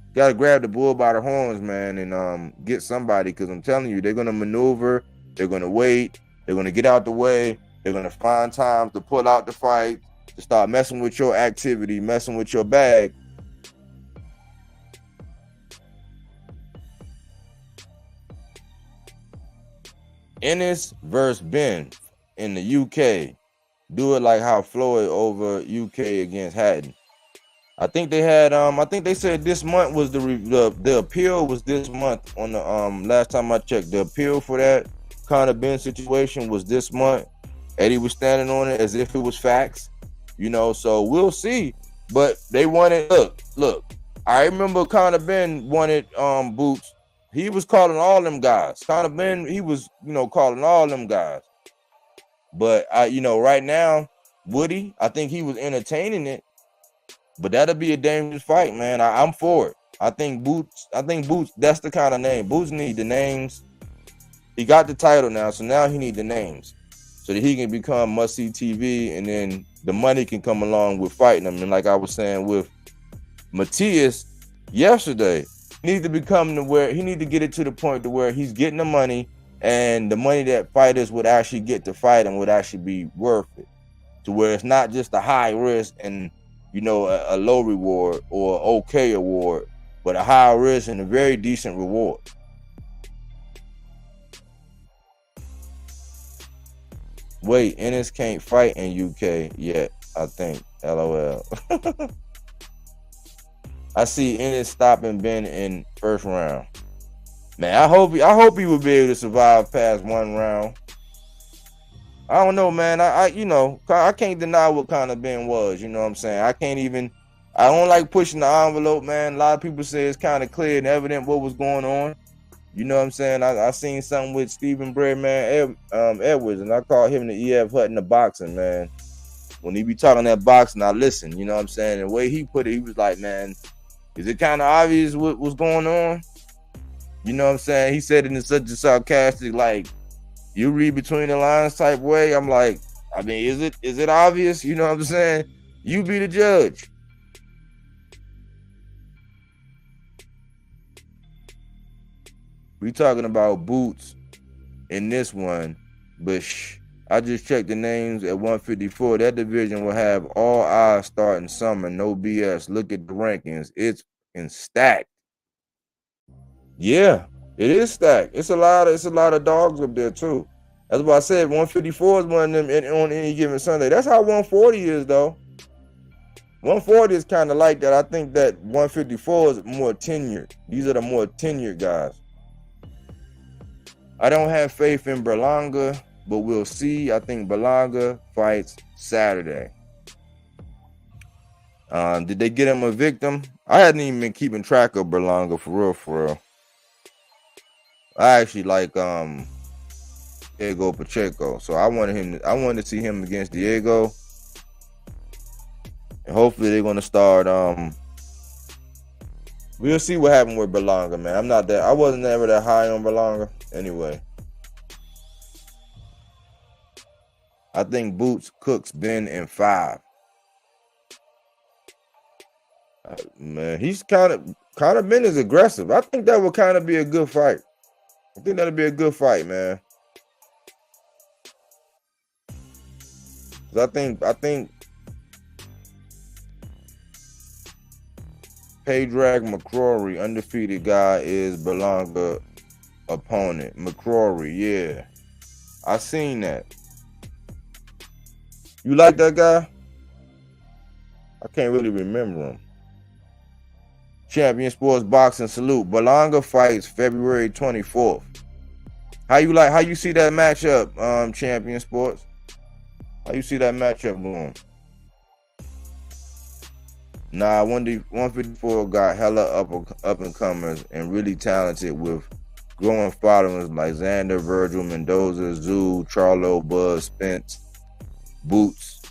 You gotta grab the bull by the horns, man, and get somebody, because I'm telling you, they're gonna maneuver, they're gonna wait, they're gonna get out the way, they're gonna find time to pull out the fight, to start messing with your activity, messing with your bag. Ennis versus Ben in the UK. Do it like how Floyd over UK against Hatton. I think they had I think they said this month was the appeal was this month on the last time I checked. The appeal for that Conor Ben situation was this month. Eddie was standing on it as if it was facts. You know, so we'll see. But they wanted, look, I remember Conor Ben wanted Boots. He was calling all them guys. Conor Ben, he was, you know, calling all them guys. But you know, right now, Woody, I think he was entertaining it. But that'll be a dangerous fight, man. I'm for it. I think Boots, that's the kind of name. Boots need the names. He got the title now, so now he need the names so that he can become must-see TV, and then the money can come along with fighting him. And like I was saying with Matias yesterday, he needs to become to where he need to get it to the point to where he's getting the money, and the money that fighters would actually get to fight him would actually be worth it, to where it's not just a high risk and, you know, a low reward or okay award, but a high risk and a very decent reward. Wait, Ennis can't fight in UK yet, I think. LOL. I see Ennis stopping Ben in first round. Man, I hope he will be able to survive past one round. I don't know, man. I can't deny what Conor Ben was. You know what I'm saying? I don't like pushing the envelope, man. A lot of people say it's kind of clear and evident what was going on. You know what I'm saying? I seen something with Stephen Breadman Edwards, and I call him the E.F. Hutton of boxing, man. When he be talking that boxing, I listen. You know what I'm saying? And the way he put it, he was like, man, is it kind of obvious what's going on? You know what I'm saying? He said it in such a sarcastic, like, you read between the lines type way. I'm like, I mean, is it obvious? You know what I'm saying? You be the judge. We talking about Boots in this one, but I just checked the names at 154. That division will have all eyes starting summer. No BS. Look at the rankings. It's stacked. Yeah, it is stacked. It's a lot of dogs up there too. That's why I said 154 is one of them on any given Sunday. That's how 140 is though. 140 is kind of like that. I think that 154 is more tenured. These are the more tenured guys. I don't have faith in Berlanga, but we'll see. I think Berlanga fights Saturday. Did they get him a victim? I hadn't even been keeping track of Berlanga for real. I actually like Diego Pacheco, so I wanted to see him against Diego, and hopefully they're gonna start. We'll see what happened with Berlanga, man. I wasn't ever that high on Berlanga. Anyway, I think Boots cooks Ben in 5. Man, he's kind of Ben is aggressive. I think that would kind of be a good fight. I think that'll be a good fight, man. I think Paydrag McCrory, undefeated guy, is Berlanga opponent. McCrory, yeah. I seen that. You like that guy? I can't really remember him. Champion Sports Boxing salute. Berlanga fights February 24th. How you see that matchup, Champion Sports? How you see that matchup going? Nah, 154 got hella up and comers and really talented with growing followers like Xander, Virgil, Mendoza, Zoo, Charlo, Buzz, Spence, Boots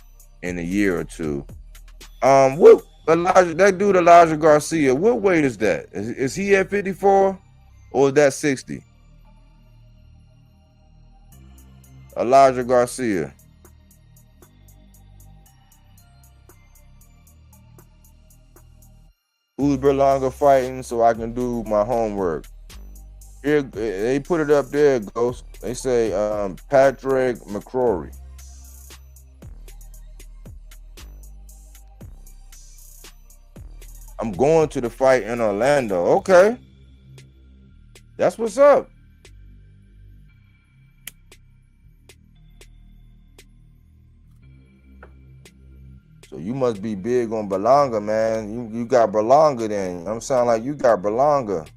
in a year or two. That dude Elijah Garcia, what weight is that? Is he at 54 or is that 60? Elijah Garcia. Who's Berlanga fighting so I can do my homework? Here, they put it up there, Ghost. They say Patrick McCrory. I'm going to the fight in Orlando. Okay. That's what's up. So you must be big on Berlanga, man. You got Berlanga then. I'm sounding like you got Berlanga.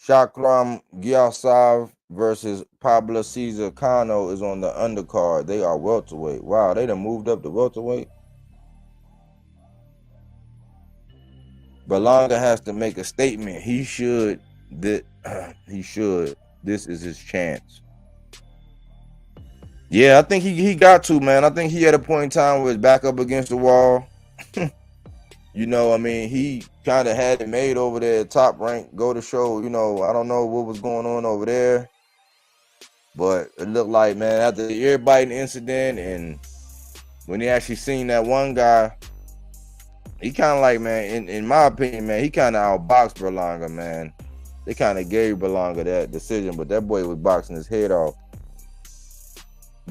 Shakram Gyasav versus Pablo Cesar Cano is on the undercard. They are welterweight. Wow, they done moved up to welterweight. Berlanga has to make a statement. He should. This is his chance. Yeah, I think he got to, man. I think he at a point in time where his back up against the wall. You know, I mean, he kind of had it made over there at Top Rank. Go to show, you know, I don't know what was going on over there. But it looked like, man, after the ear biting incident and when he actually seen that one guy, he kind of like, man, in my opinion, man, he kind of outboxed Berlanga, man. They kind of gave Berlanga that decision, but that boy was boxing his head off.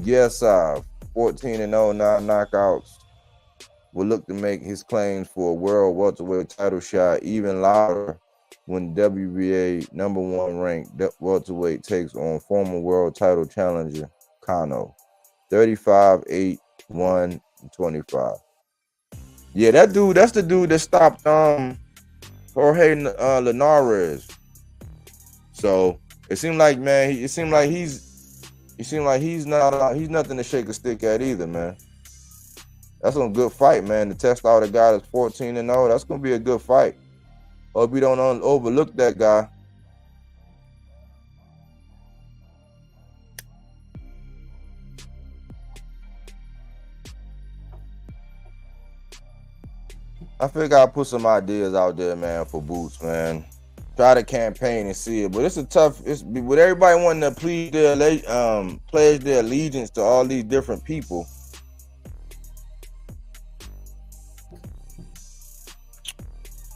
Yes, 14-0, 9 knockouts. Will look to make his claims for a world welterweight title shot even louder when WBA #1 ranked welterweight takes on former world title challenger Cano. 35-8, 1-25. Yeah, that dude, that's the dude that stopped Jorge Linares. So it seemed like, man, he's nothing to shake a stick at either, man. That's a good fight, man. To test all the guys 14-0, that's gonna be a good fight. Hope we don't overlook that guy. I figure I'll put some ideas out there, man, for Boots, man. Try to campaign and see it, but it's a tough. It's with everybody wanting to pledge their allegiance to all these different people.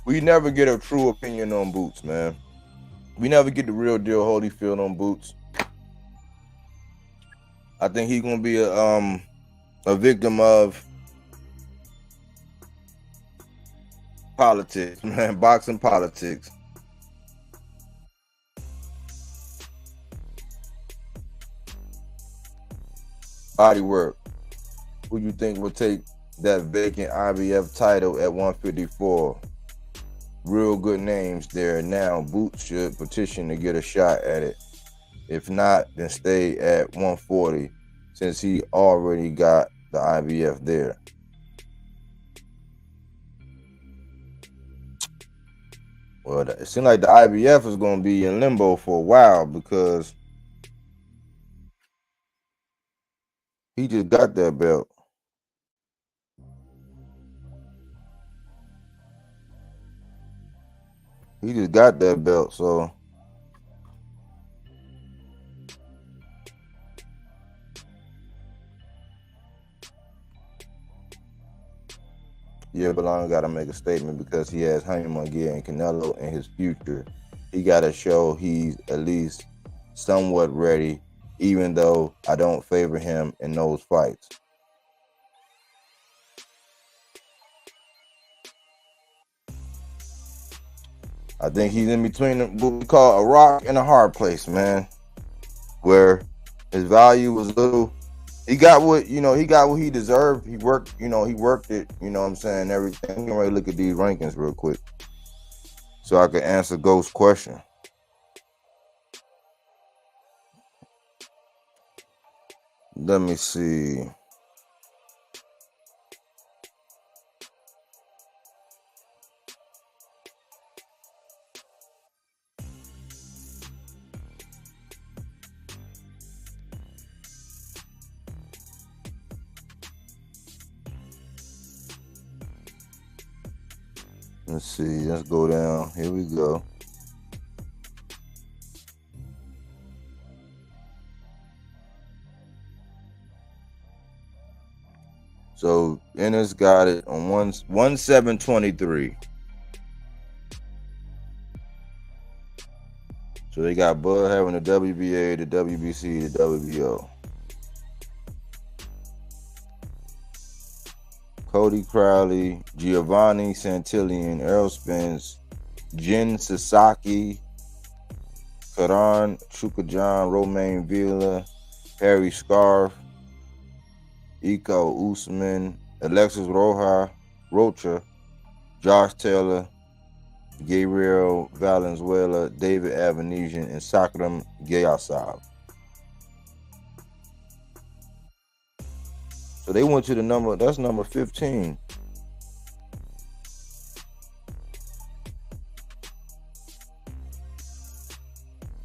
We never get a true opinion on Boots, man. We never get the real deal Holyfield on Boots. I think he's gonna be a victim of politics, man. Boxing politics. Body work. Who you think will take that vacant IBF title at 154? Real good names there. Now Boots should petition to get a shot at it. If not, then stay at 140 since he already got the IBF there. Well, it seems like the IBF is going to be in limbo for a while because he just got that belt. He just got that belt, so yeah, Belong got to make a statement because he has Jaime Munguia and Canelo in his future. He got to show he's at least somewhat ready, even though I don't favor him in those fights. I think he's in between what we call a rock and a hard place, man, where his value was little. He got what he deserved. He worked it, you know what I'm saying, everything. I'm gonna look at these rankings real quick so I can answer Ghost's question. Let me see. Let's see. Let's go down. Here we go. So Ennis got it on 1-7-23. So they got Bud having the WBA, the WBC, the WBO. Cody Crowley, Giovanni Santillan, Errol Spence, Jin Sasaki, Karan Chukajan, Romain Villa, Harry Scarf, Iko Usman, Alexis Rocha, Josh Taylor, Gabriel Valenzuela, David Avanesian, and Sakram Gayasab. So they went to the number, that's number 15.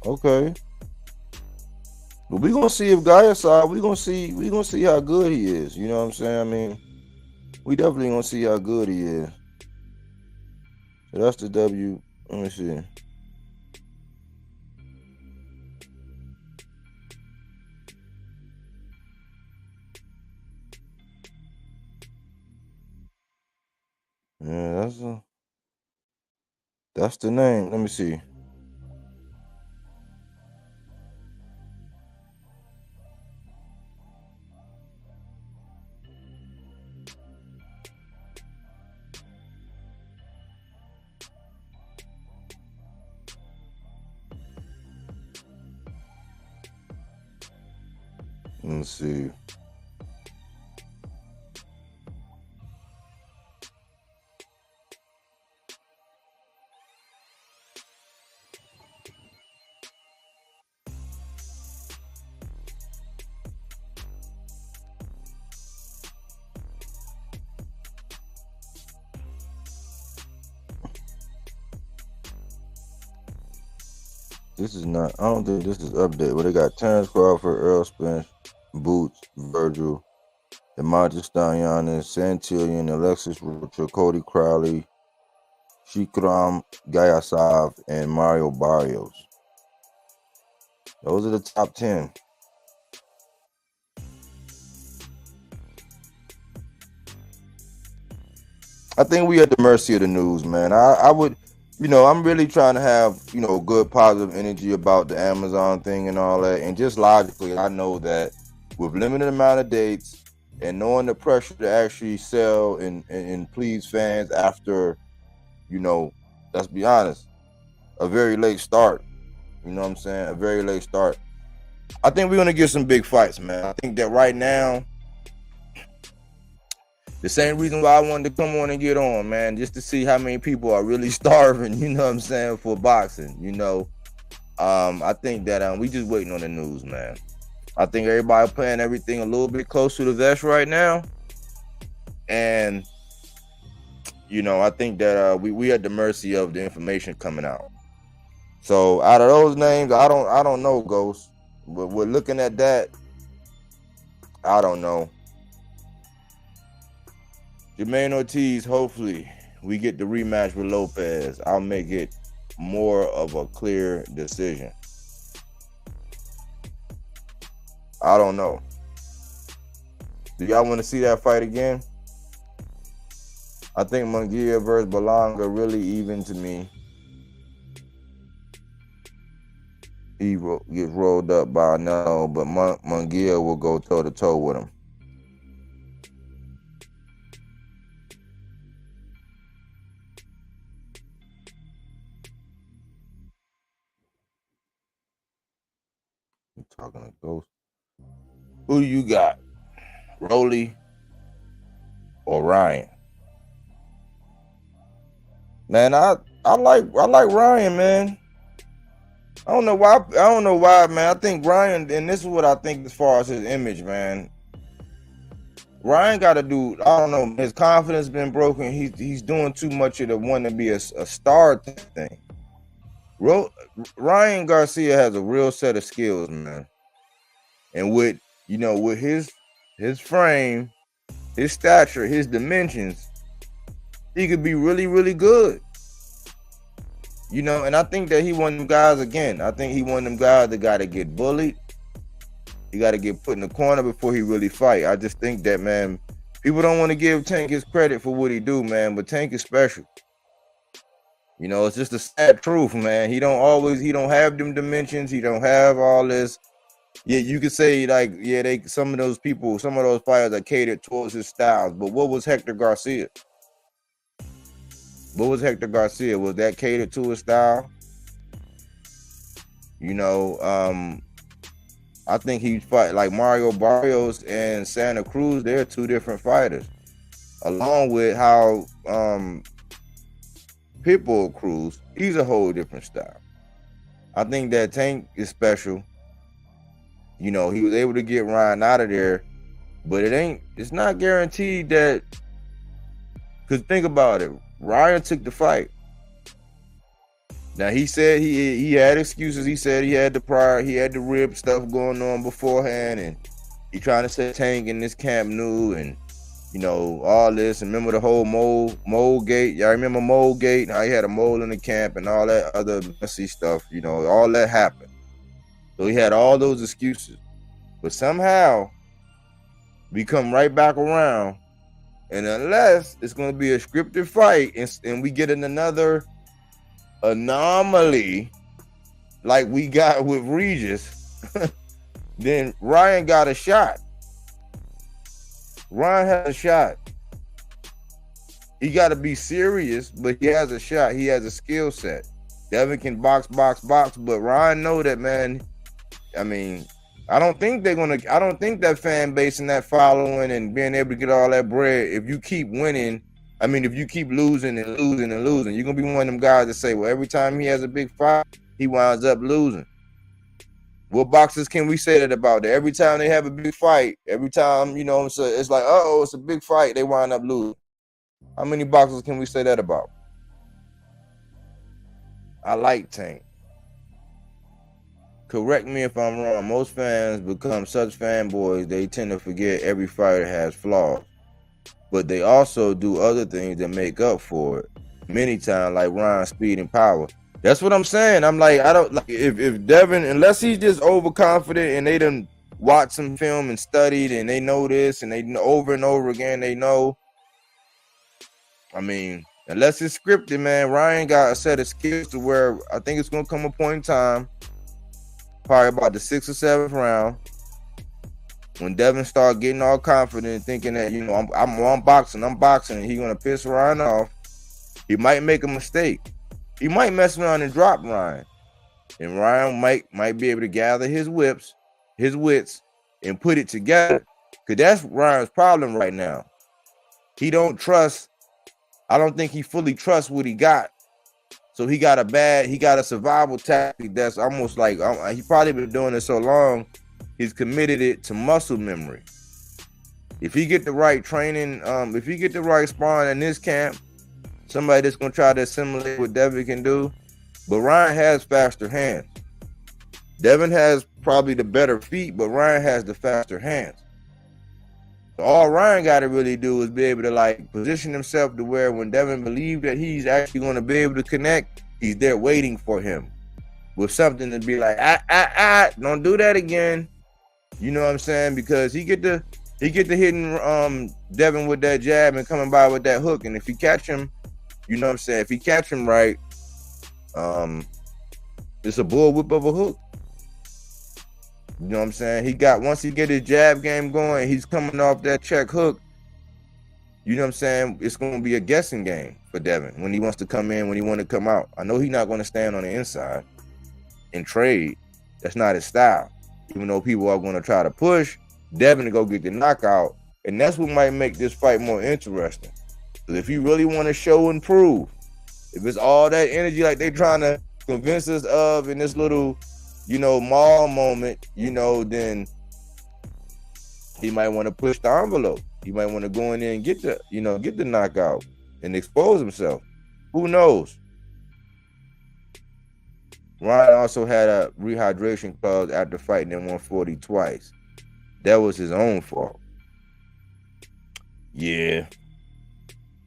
Okay. But we're gonna see if Gayasab, we're gonna see how good he is. You know what I'm saying? I mean, we definitely gonna see how good he is. So that's the W. Let me see. Yeah, that's the name. Let me see. Let's see. This is not. I don't think this is updated. But they got Terrence Crawford, Earl Spence, Boots, Virgil, Demontis Giannis, Santillan, Alexis Rocha, Cody Crowley, Shikram Gayasav, and Mario Barrios. Those are the top 10. I think we at the mercy of the news, man. I would, I'm really trying to have, good positive energy about the Amazon thing and all that. And just logically, I know that with limited amount of dates and knowing the pressure to actually sell and please fans after, let's be honest, a very late start. You know what I'm saying? A very late start. I think we're going to get some big fights, man. I think that right now, the same reason why I wanted to come on and get on, man, just to see how many people are really starving, you know what I'm saying, for boxing, I think that we just waiting on the news, man. I think everybody playing everything a little bit close to the vest right now. And, I think that we at the mercy of the information coming out. So out of those names, I don't know, Ghost. But we're looking at that. I don't know. Jermaine Ortiz, hopefully we get the rematch with Lopez. I'll make it more of a clear decision. I don't know. Do y'all want to see that fight again? I think Munguia versus Berlanga really even to me. He gets rolled up by no, but Munguia will go toe-to-toe with him. I'm talking to Ghost. Who you got? Rolly or Ryan? Man, I like Ryan, man. I don't know why, man. I think Ryan, and this is what I think as far as his image, man. Ryan got to do, I don't know, his confidence been broken. He's doing too much of the want to be a star thing. Ryan Garcia has a real set of skills, man. And with his frame, his stature, his dimensions, he could be really, really good. And I think that he one of them guys again. I think he one of them guys that got to get bullied. He got to get put in the corner before he really fight. I just think that, man, people don't want to give Tank his credit for what he do, man, but Tank is special. It's just a sad truth, man. He don't have them dimensions. He don't have all this. Yeah, you could say some of those fighters are catered towards his styles. But what was Hector Garcia? Was that catered to his style? I think he fight like Mario Barrios and Santa Cruz. They're two different fighters. Along with how Pitbull Cruz, he's a whole different style. I think that Tank is special. He was able to get Ryan out of there, but it's not guaranteed that, because think about it, Ryan took the fight. Now he said he had excuses. He said he had the rib stuff going on beforehand, and he trying to set Tank in this Camp Nou and all this. And remember the whole mole gate? Y'all remember mole gate? How he had a mole in the camp and all that other messy stuff. All that happened. So he had all those excuses, but somehow we come right back around. And unless it's going to be a scripted fight and we get in another anomaly like we got with Regis, then Ryan got a shot. Ryan has a shot. He got to be serious, but he has a shot. He has a skill set. Devin can box, but Ryan know that, man. I mean, I don't think that fan base and that following and being able to get all that bread, if you keep winning, if you keep losing and losing and losing, you're going to be one of them guys that say, well, every time he has a big fight, he winds up losing. What boxers can we say that about? That every time they have a big fight, every time, so it's like, it's a big fight, they wind up losing. How many boxers can we say that about? I like Tank. correct me if I'm wrong, most fans become such fanboys, they tend to forget every fighter has flaws. But they also do other things that make up for it. Many times, like Ryan's speed and power. That's what I'm saying. I'm like, I don't like if Devin, unless he's just overconfident and they done watched some film and studied and they know this and they know over and over again, they know. I mean, unless it's scripted, man, Ryan got a set of skills to where I think it's gonna come a point in time, probably about the 6th or 7th round, when Devin start getting all confident and thinking that, you know, I'm boxing, and he's gonna piss Ryan off. He might make a mistake. He might mess around and drop Ryan. And Ryan might be able to gather his wits, and put it together. Because that's Ryan's problem right now. He don't trust, I don't think he fully trusts what he got. So he got a survival tactic that's almost like, he probably been doing it so long, he's committed it to muscle memory. If he get the right training, if he get the right sparring in this camp, somebody that's gonna try to assimilate what Devin can do. But Ryan has faster hands. Devin has probably the better feet, but Ryan has the faster hands. So all Ryan got to really do is be able to like position himself to where when Devin believes that he's actually going to be able to connect, he's there waiting for him with something to be like, don't do that again. You know what I'm saying? Because he get to hitting Devin with that jab and coming by with that hook, and if he catch him, you know what I'm saying? If he catch him right, it's a bullwhip of a hook. You know what I'm saying? Once he get his jab game going, he's coming off that check hook. You know what I'm saying? It's going to be a guessing game for Devin when he wants to come in, when he want to come out. I know he's not going to stand on the inside and trade. That's not his style. Even though people are going to try to push Devin to go get the knockout. And that's what might make this fight more interesting. Because if you really want to show and prove, if it's all that energy like they trying to convince us of in this little, you know, mall moment, you know, then he might want to push the envelope. He might want to go in there and get the knockout and expose himself. Who knows? Ryan also had a rehydration clause after fighting in 140 twice. That was his own fault. Yeah.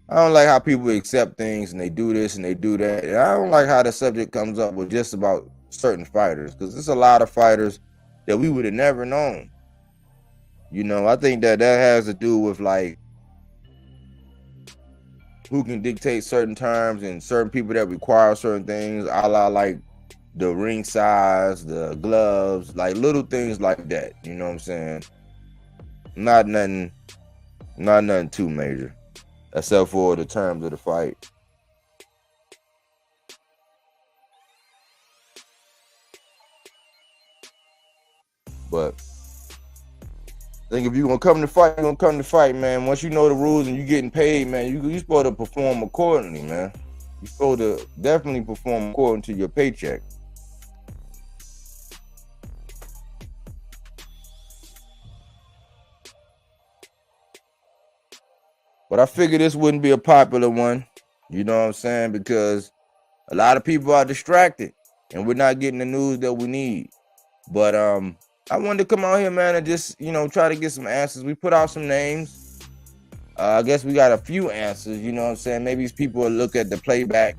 I don't like how people accept things and they do this and they do that. And I don't like how the subject comes up with just about certain fighters, because there's a lot of fighters that we would have never known. You know, I think that has to do with like who can dictate certain terms and certain people that require certain things, a la like the ring size, the gloves, like little things like that. You know what I'm saying? Not nothing too major, except for the terms of the fight. But I think if you're gonna come to fight, you're gonna come to fight, man. Once you know the rules and you're getting paid, man, you're supposed to perform accordingly, man. You're supposed to definitely perform according to your paycheck. But I figured this wouldn't be a popular one, you know what I'm saying? Because a lot of people are distracted and we're not getting the news that we need. But I wanted to come out here, man, and just, you know, try to get some answers. We put out some names. I guess we got a few answers, you know what I'm saying? Maybe these people will look at the playback,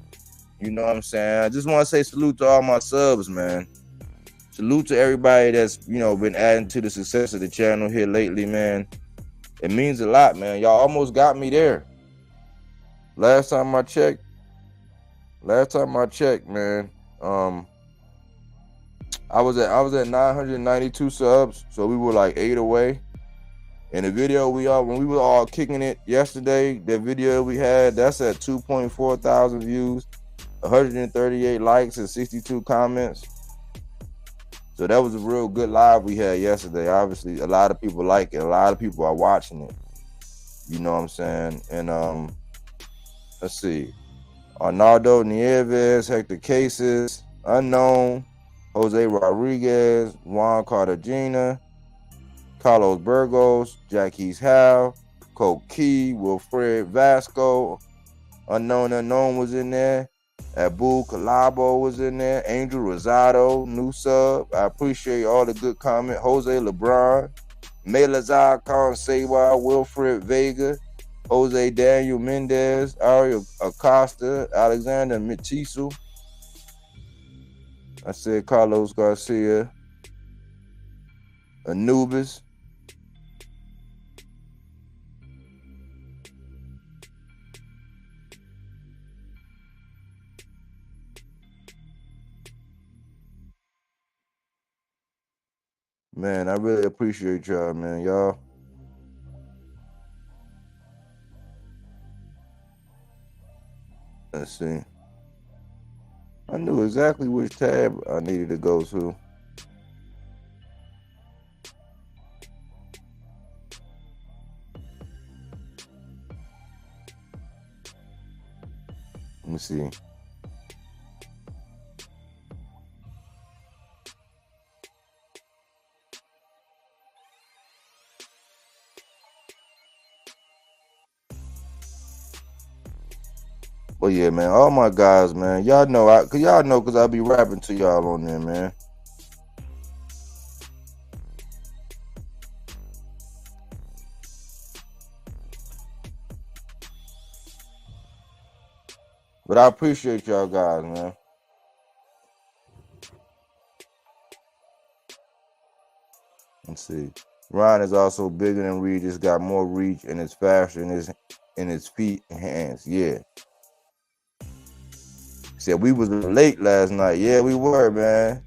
you know what I'm saying? I just want to say salute to all my subs, man. Salute to everybody that's, you know, been adding to the success of the channel here lately, man. It means a lot, man. Y'all almost got me there. Last time I checked, man, I was at 992 subs, so we were like 8 away. And the video when we were all kicking it yesterday, the video we had, that's at 2.4 thousand views, 138 likes and 62 comments. So that was a real good live we had yesterday. Obviously, a lot of people like it. A lot of people are watching it. You know what I'm saying? And let's see. Arnaldo Nieves, Hector Cases, Unknown, Jose Rodriguez, Juan Cartagena, Carlos Burgos, Jackie's Howe, Coke Key, Wilfred Vasco, Unknown was in there. Abu Calabo was in there. Angel Rosado, new sub. I appreciate all the good comment. Jose LeBron, Melazar Khan Sewa, Wilfred Vega, Jose Daniel Mendez, Ariel Acosta, Alexander Mitisu. I said Carlos Garcia, Anubis. Man, I really appreciate y'all, man. Y'all. Let's see. I knew exactly which tab I needed to go to. Let me see. But yeah, man, all my guys, man, y'all know, cause I be rapping to y'all on there, man. But I appreciate y'all guys, man. Let's see. Ryan is also bigger than Regis, got more reach, and is faster in his feet and hands. Yeah. Said we was late last night. Yeah, we were, man.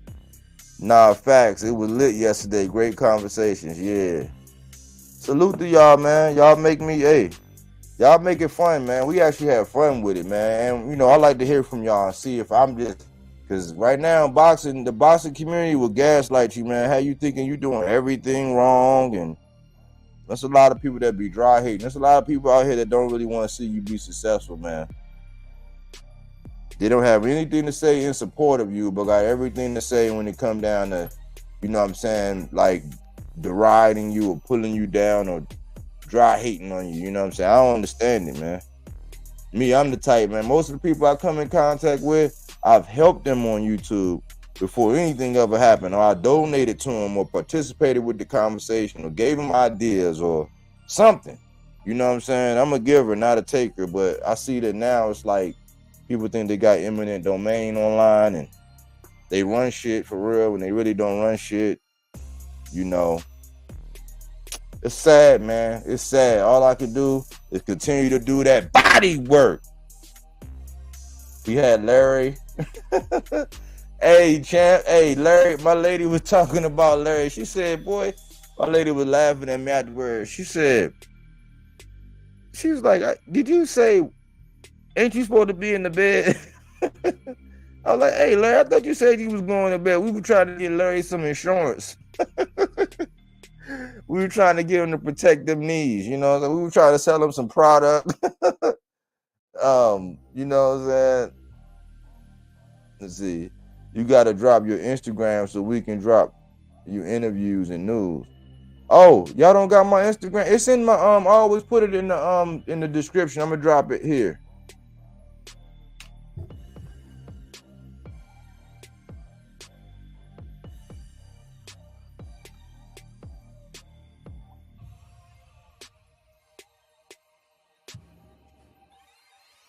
Nah, facts. It was lit yesterday. Great conversations. Yeah. Salute to y'all, man. Y'all make y'all make it fun, man. We actually have fun with it, man. And, you know, I like to hear from y'all and see if I'm just, because right now, the boxing community will gaslight you, man. How you thinking you doing everything wrong? And there's a lot of people that be dry hating. There's a lot of people out here that don't really want to see you be successful, man. They don't have anything to say in support of you, but got everything to say when it come down to, you know what I'm saying, like deriding you or pulling you down or dry hating on you. You know what I'm saying? I don't understand it, man. Me, I'm the type, man. Most of the people I come in contact with, I've helped them on YouTube before anything ever happened, or I donated to them or participated with the conversation or gave them ideas or something. You know what I'm saying? I'm a giver, not a taker, but I see that now it's like, people think they got eminent domain online and they run shit for real when they really don't run shit. You know, it's sad, man. It's sad. All I can do is continue to do that body work. We had Larry. Hey, champ. Hey, Larry. My lady was talking about Larry. She said, boy, my lady was laughing at me afterwards. She was like, did you say, ain't you supposed to be in the bed? I was like, hey, Larry, I thought you said you was going to bed. We were trying to get Larry some insurance. We were trying to get him to protect them knees, you know. So we were trying to sell him some product. You know what I'm saying? Let's see. You got to drop your Instagram so we can drop your interviews and news. Oh, y'all don't got my Instagram? It's in my I always put it in the description. I'm gonna drop it here.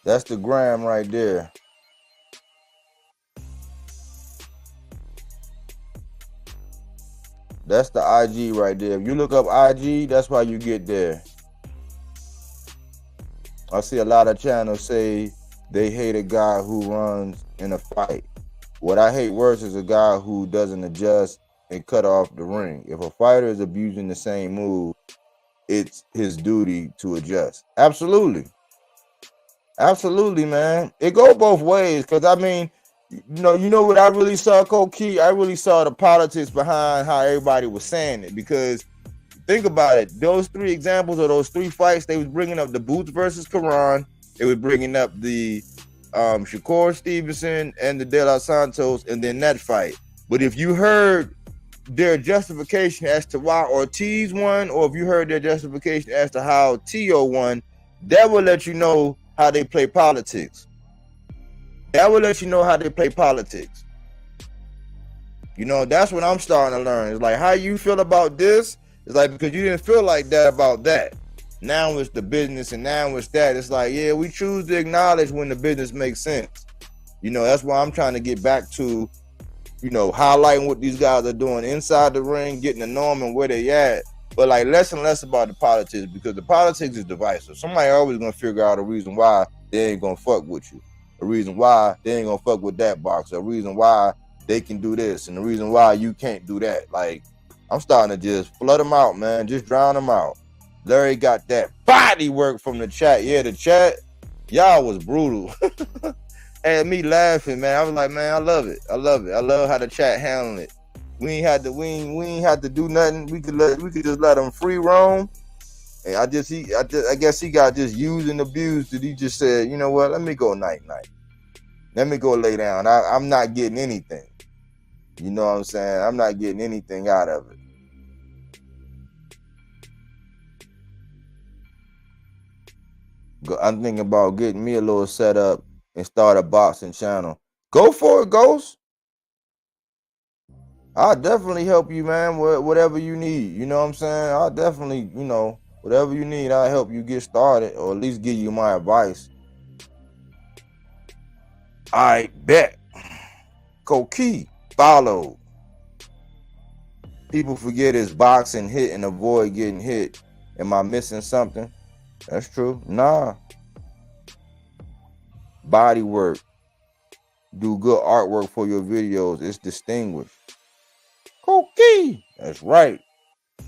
That's the gram right there. That's the IG right there. If you look up IG, that's why you get there. I see a lot of channels say they hate a guy who runs in a fight. What I hate worse is a guy who doesn't adjust and cut off the ring. If a fighter is abusing the same move, it's his duty to adjust. Absolutely. Absolutely, man. It go both ways, because I mean, you know what I really saw, Coach Key? I really saw the politics behind how everybody was saying it, because think about it. Those three examples of those three fights, they was bringing up the Boots versus Karan. They was bringing up the Shakur Stevenson and the De Los Santos, and then that fight. But if you heard their justification as to why Ortiz won, or if you heard their justification as to how Tio won, that will let you know how they play politics. That will let you know how they play politics. You know, that's what I'm starting to learn. It's like, how you feel about this? It's like, because you didn't feel like that about that. Now it's the business, and now it's that. It's like, yeah, we choose to acknowledge when the business makes sense. You know, that's why I'm trying to get back to, you know, highlighting what these guys are doing inside the ring, getting to know them and where they at. But like less and less about the politics, because the politics is divisive. Somebody always gonna figure out a reason why they ain't gonna fuck with you. A reason why they ain't gonna fuck with that boxer. A reason why they can do this, and the reason why you can't do that. Like, I'm starting to just flood them out, man. Just drown them out. Larry got that body work from the chat. Yeah, the chat, y'all was brutal. And me laughing, man. I was like, man, I love it. I love it. I love how the chat handling it. We ain't had to do nothing. We could just let them free roam. And I guess he got just used and abused that he just said, you know what, let me go night. Let me go lay down. I'm not getting anything. You know what I'm saying? I'm not getting anything out of it. I'm thinking about getting me a little setup and start a boxing channel. Go for it, Ghost. I'll definitely help you, man, whatever you need. You know what I'm saying? I'll definitely, you know, whatever you need, I'll help you get started, or at least give you my advice. I bet. Koki, follow. People forget it's boxing, hit, and avoid getting hit. Am I missing something? That's true. Nah. Body work. Do good artwork for your videos. It's distinguished. Koki. That's right.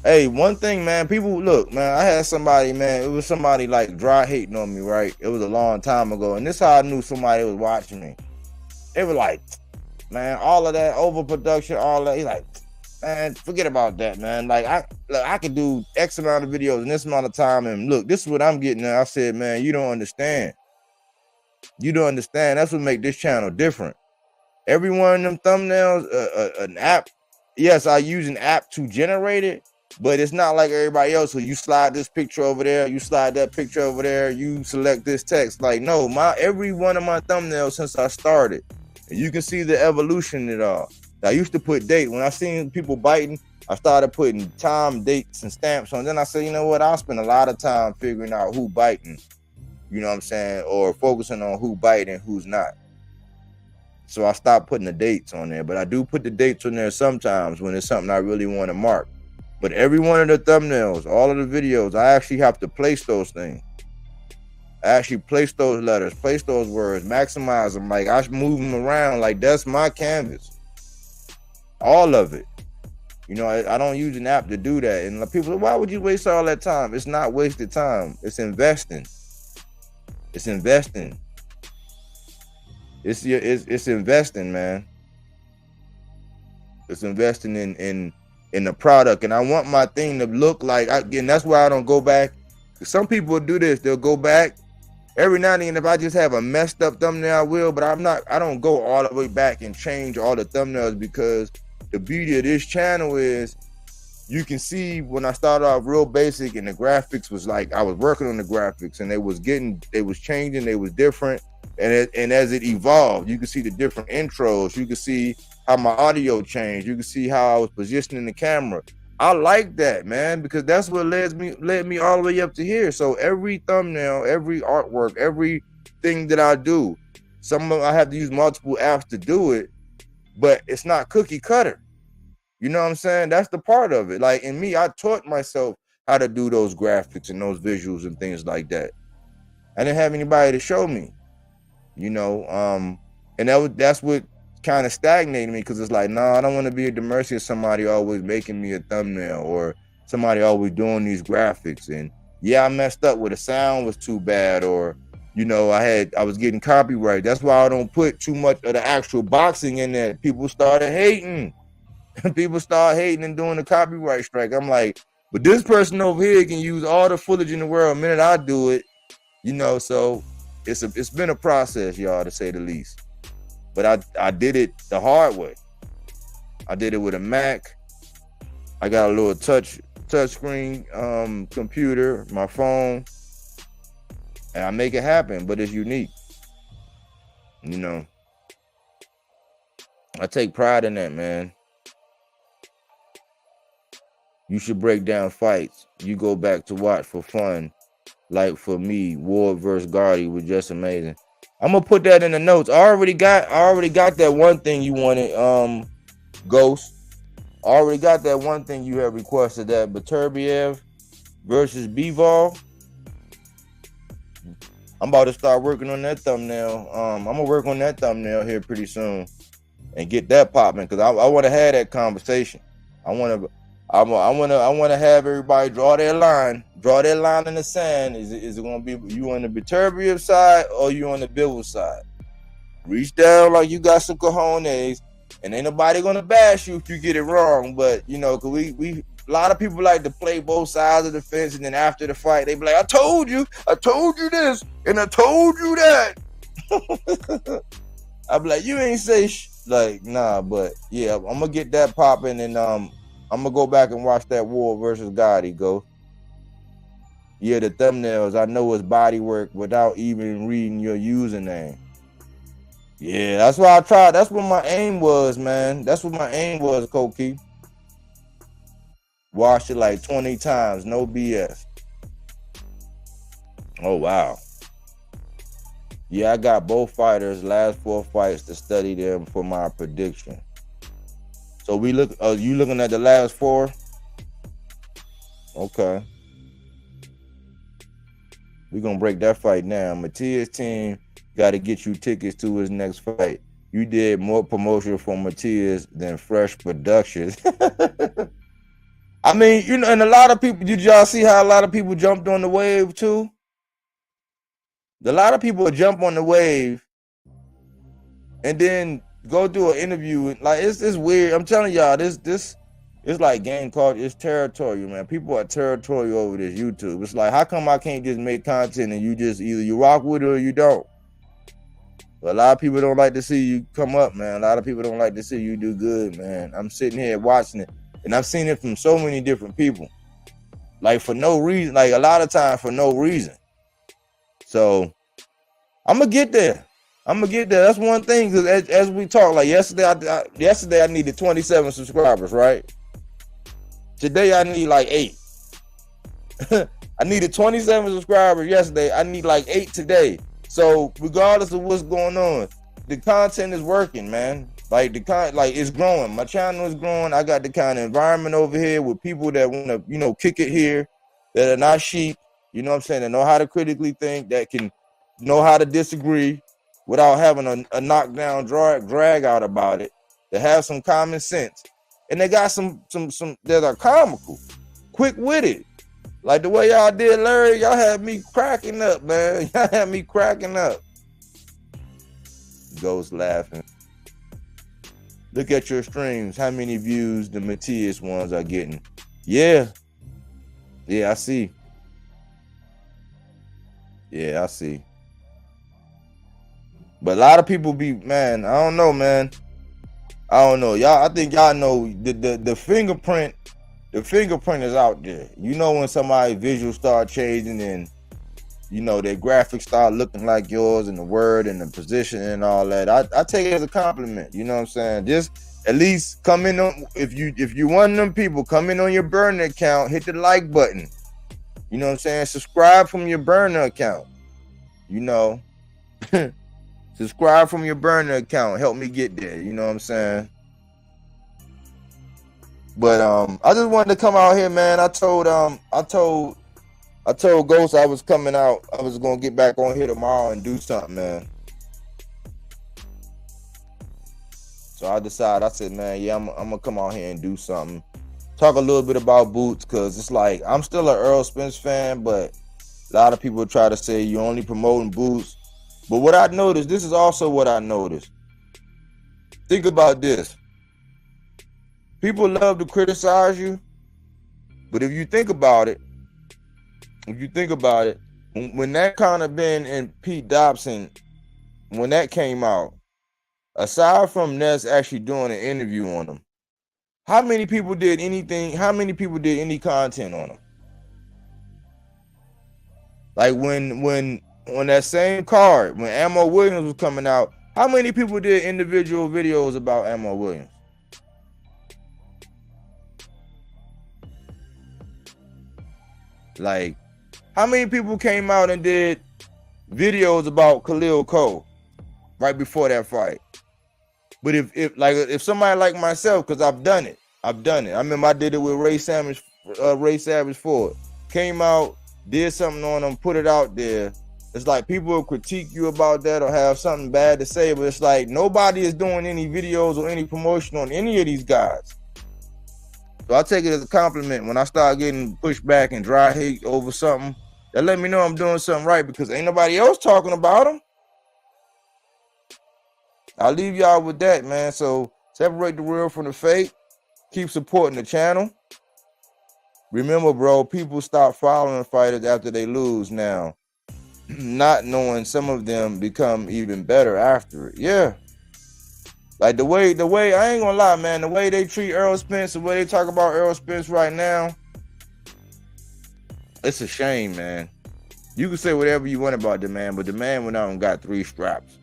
Hey, one thing, man. People, look, man, I had somebody, man. It was somebody like dry hating on me, right? It was a long time ago. And this is how I knew somebody was watching me. They were like, man, all of that overproduction, all that. He's like, man, forget about that, man. Like, I could do X amount of videos in this amount of time. And look, this is what I'm getting at. I said, man, you don't understand. You don't understand. That's what make this channel different. Every one of them thumbnails, an app. Yes, I use an app to generate it, but it's not like everybody else. So you slide this picture over there, you slide that picture over there, you select this text. Like, no, every one of my thumbnails since I started, and you can see the evolution in it all. I used to put date. When I seen people biting, I started putting time, dates, and stamps on. Then I said, you know what? I'll spend a lot of time figuring out who biting, you know what I'm saying, or focusing on who biting and who's not. So I stopped putting the dates on there, but I do put the dates on there sometimes when it's something I really want to mark. But every one of the thumbnails, all of the videos, I actually have to place those things. I actually place those letters, place those words, maximize them. Like, I move them around. Like, that's my canvas. All of it. You know, I don't use an app to do that. And people say, why would you waste all that time? It's not wasted time. It's investing. It's investing. It's investing, man. It's investing in the product. And I want my thing to look like, again, that's why I don't go back. Some people do this. They'll go back every now and then. If I just have a messed up thumbnail, I will, but I don't go all the way back and change all the thumbnails, because the beauty of this channel is you can see when I started off real basic and the graphics was like, I was working on the graphics and they was changing, they was different. And as it evolved, you can see the different intros. You can see how my audio changed. You can see how I was positioning the camera. I like that, man, because that's what led me all the way up to here. So every thumbnail, every artwork, everything that I do, I have to use multiple apps to do it, but it's not cookie cutter. You know what I'm saying? That's the part of it. Like, in me, I taught myself how to do those graphics and those visuals and things like that. I didn't have anybody to show me, you know, and that's what kind of stagnated me, because it's like, no, I don't want to be at the mercy of somebody always making me a thumbnail or somebody always doing these graphics. And yeah, I messed up where the sound was too bad, or, you know, I was getting copyright. That's why I don't put too much of the actual boxing in there. People started hating. People start hating and doing the copyright strike. I'm like, but this person over here can use all the footage in the world. The minute I do it, you know, so it's been a process, y'all, to say the least. But I did it the hard way. I did it with a Mac. I got a little touch screen computer, my phone, and I make it happen. But it's unique, you know. I take pride in that, man. You should break down fights you go back to watch for fun. Like for me, Ward versus Gardy was just amazing. I'm gonna put that in the notes. I already got that one thing you wanted, Ghost. I already got that one thing you have requested, that Beterbiev versus Bivol. I'm about to start working on that thumbnail. I'm gonna work on that thumbnail here pretty soon and get that popping, because I want to have that conversation. I want to have everybody draw their line in the sand. Is it going to be you on the Beterbiev side or you on the Bivol side? Reach down like you got some cojones, and ain't nobody going to bash you if you get it wrong. But you know, cause we a lot of people like to play both sides of the fence, and then after the fight, they be like, I told you this, and I told you that. I be like, you ain't say like, nah, but yeah, I'm gonna get that popping, and I'm gonna go back and watch that Ward versus Gotti go. Yeah, the thumbnails, I know it's body work without even reading your username. Yeah, that's why I tried. That's what my aim was, man. That's what my aim was, Koki. Watched it like 20 times, no BS. Oh, wow. Yeah, I got both fighters' last 4 fights to study them for my prediction. So we look. You looking at the last 4? Okay. We're gonna break that fight down. Matias' team got to get you tickets to his next fight. You did more promotion for Matias than Fresh Productions. I mean, you know, and a lot of people. Did y'all see how a lot of people jumped on the wave too? A lot of people jump on the wave and then go do an interview. Like it's weird. I'm telling y'all, this it's like game culture. It's territorial, man. People are territorial over this YouTube. It's like, how come I can't just make content and you just either you rock with it or you don't? But a lot of people don't like to see you come up, man. A lot of people don't like to see you do good, man. I'm sitting here watching it, and I've seen it from so many different people. Like for no reason. Like a lot of times for no reason. So I'm gonna get there. That's one thing, because as we talk, like yesterday I needed 27 subscribers, right? Today I need like 8. I needed 27 subscribers yesterday. I need like 8 today. So regardless of what's going on, the content is working, man. Like it's growing. My channel is growing. I got the kind of environment over here with people that want to, you know, kick it here, that are not sheep. You know what I'm saying? That know how to critically think, that can know how to disagree without having a knockdown drag out about it. That have some common sense. And they got some that are comical, quick-witted. Like the way y'all did Larry, y'all had me cracking up, man. Y'all had me cracking up. Ghost laughing. Look at your streams. How many views the Matias ones are getting? Yeah. Yeah, I see. Yeah, I see. But a lot of people be, man, I don't know, man. I don't know. Y'all, I think y'all know the fingerprint. The fingerprint is out there. You know when somebody's visuals start changing and, you know, their graphics start looking like yours and the word and the position and all that. I take it as a compliment. You know what I'm saying? Just at least come in on, if you one of them people, come in on your burner account, hit the like button. You know what I'm saying? Subscribe from your burner account. You know. Subscribe from your burner account. Help me get there. You know what I'm saying? But I just wanted to come out here, man. I told Ghost I was coming out. I was gonna get back on here tomorrow and do something, man. So I decided, I said, man, yeah, I'm gonna come out here and do something. Talk a little bit about Boots, because it's like, I'm still an Earl Spence fan, but a lot of people try to say you're only promoting Boots. But what I noticed, this is also what I noticed. Think about this. People love to criticize you, but if you think about it, when that kind of been in Pete Dobson, when that came out, aside from Ness actually doing an interview on him, how many people did anything? How many people did any content on him? Like when that same card, when Ammo Williams was coming out, How many people did individual videos about Ammo Williams? Like, how many people came out and did videos about Khalil Cole right before that fight? But if somebody like myself, because I've done it. I remember I did it with Ray Savage Ford. Came out, did something on them, put it out there. It's like people will critique you about that or have something bad to say, but it's like nobody is doing any videos or any promotion on any of these guys. So I take it as a compliment when I start getting pushed back and dry hate over something. That let me know I'm doing something right because ain't nobody else talking about them. I'll leave y'all with that, man. So separate the real from the fake. Keep supporting the channel. Remember, bro, people stop following fighters after they lose now. Not knowing some of them become even better after it. Yeah. Like the way I ain't gonna lie, man, the way they treat Errol Spence, the way they talk about Errol Spence right now, it's a shame, man. You can say whatever you want about the man, but the man went out and got 3 straps.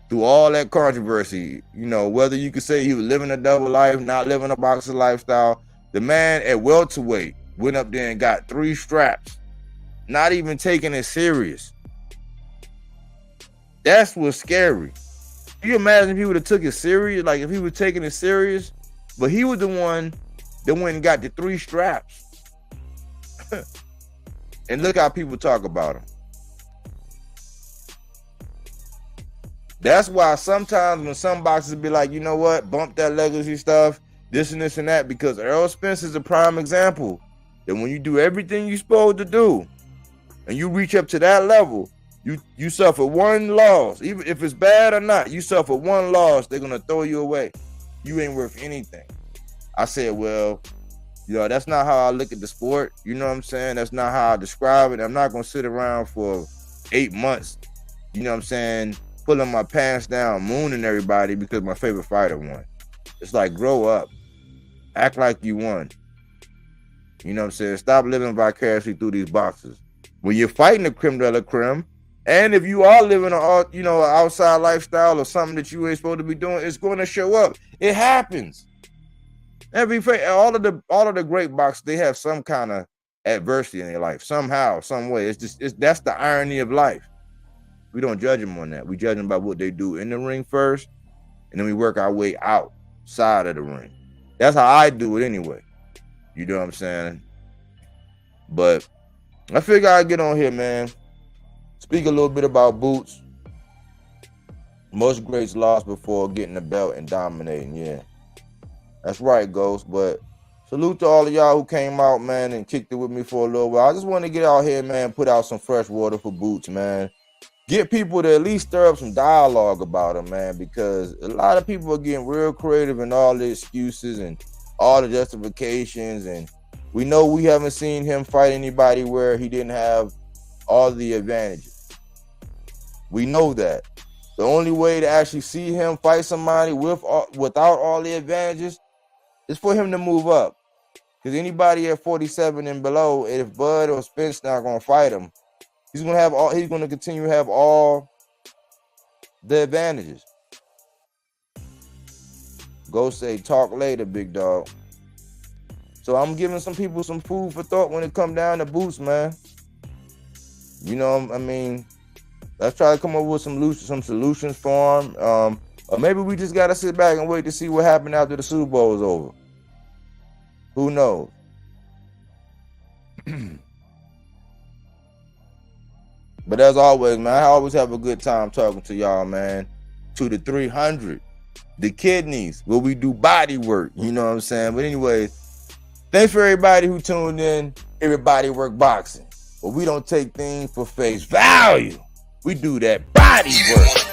Through all that controversy, you know, whether you could say he was living a double life, not living a boxer lifestyle, the man at welterweight went up there and got 3 straps. Not even taking it serious. That's what's scary. Can you imagine if he would have took it serious? Like if he was taking it serious, but he was the one that went and got the 3 straps. And look how people talk about him. That's why sometimes when some boxers be like, you know what, bump that legacy stuff, this and this and that, because Errol Spence is a prime example that when you do everything you're supposed to do, and you reach up to that level, you suffer one loss. Even if it's bad or not, you suffer one loss, they're going to throw you away. You ain't worth anything. I said, well, you know, that's not how I look at the sport. You know what I'm saying? That's not how I describe it. I'm not going to sit around for 8 months, you know what I'm saying, pulling my pants down, mooning everybody because my favorite fighter won. It's like, grow up. Act like you won. You know what I'm saying? Stop living vicariously through these boxes. When you're fighting the creme de la creme, and if you are living an outside lifestyle or something that you ain't supposed to be doing, it's going to show up. It happens. Every fight, all of the great boxers, they have some kind of adversity in their life somehow, some way. That's the irony of life. We don't judge them on that. We judge them by what they do in the ring first, and then we work our way outside of the ring. That's how I do it anyway. You know what I'm saying? But I figure I'd get on here, man. Speak a little bit about Boots. Most greats lost before getting the belt and dominating. Yeah, that's right, Ghost. But salute to all of y'all who came out, man, and kicked it with me for a little while. I just want to get out here, man, put out some fresh water for Boots, man. Get people to at least stir up some dialogue about him, man, because a lot of people are getting real creative in all the excuses and all the justifications, and we know we haven't seen him fight anybody where he didn't have all the advantages. We know that. The only way to actually see him fight somebody without all the advantages is for him to move up. Because anybody at 47 and below, if Bud or Spence not gonna fight him, he's gonna continue to have all the advantages. Go say talk later, big dog. So I'm giving some people some food for thought when it come down to Boots, man. You know, I mean, let's try to come up with some solutions for him. Or maybe we just gotta sit back and wait to see what happened after the Super Bowl is over. Who knows? But as always, man, I always have a good time talking to y'all, man. To the 300, the kidneys, where we do body work. You know what I'm saying? But anyways, thanks for everybody who tuned in. Everybody work boxing. But we don't take things for face value. We do that body work.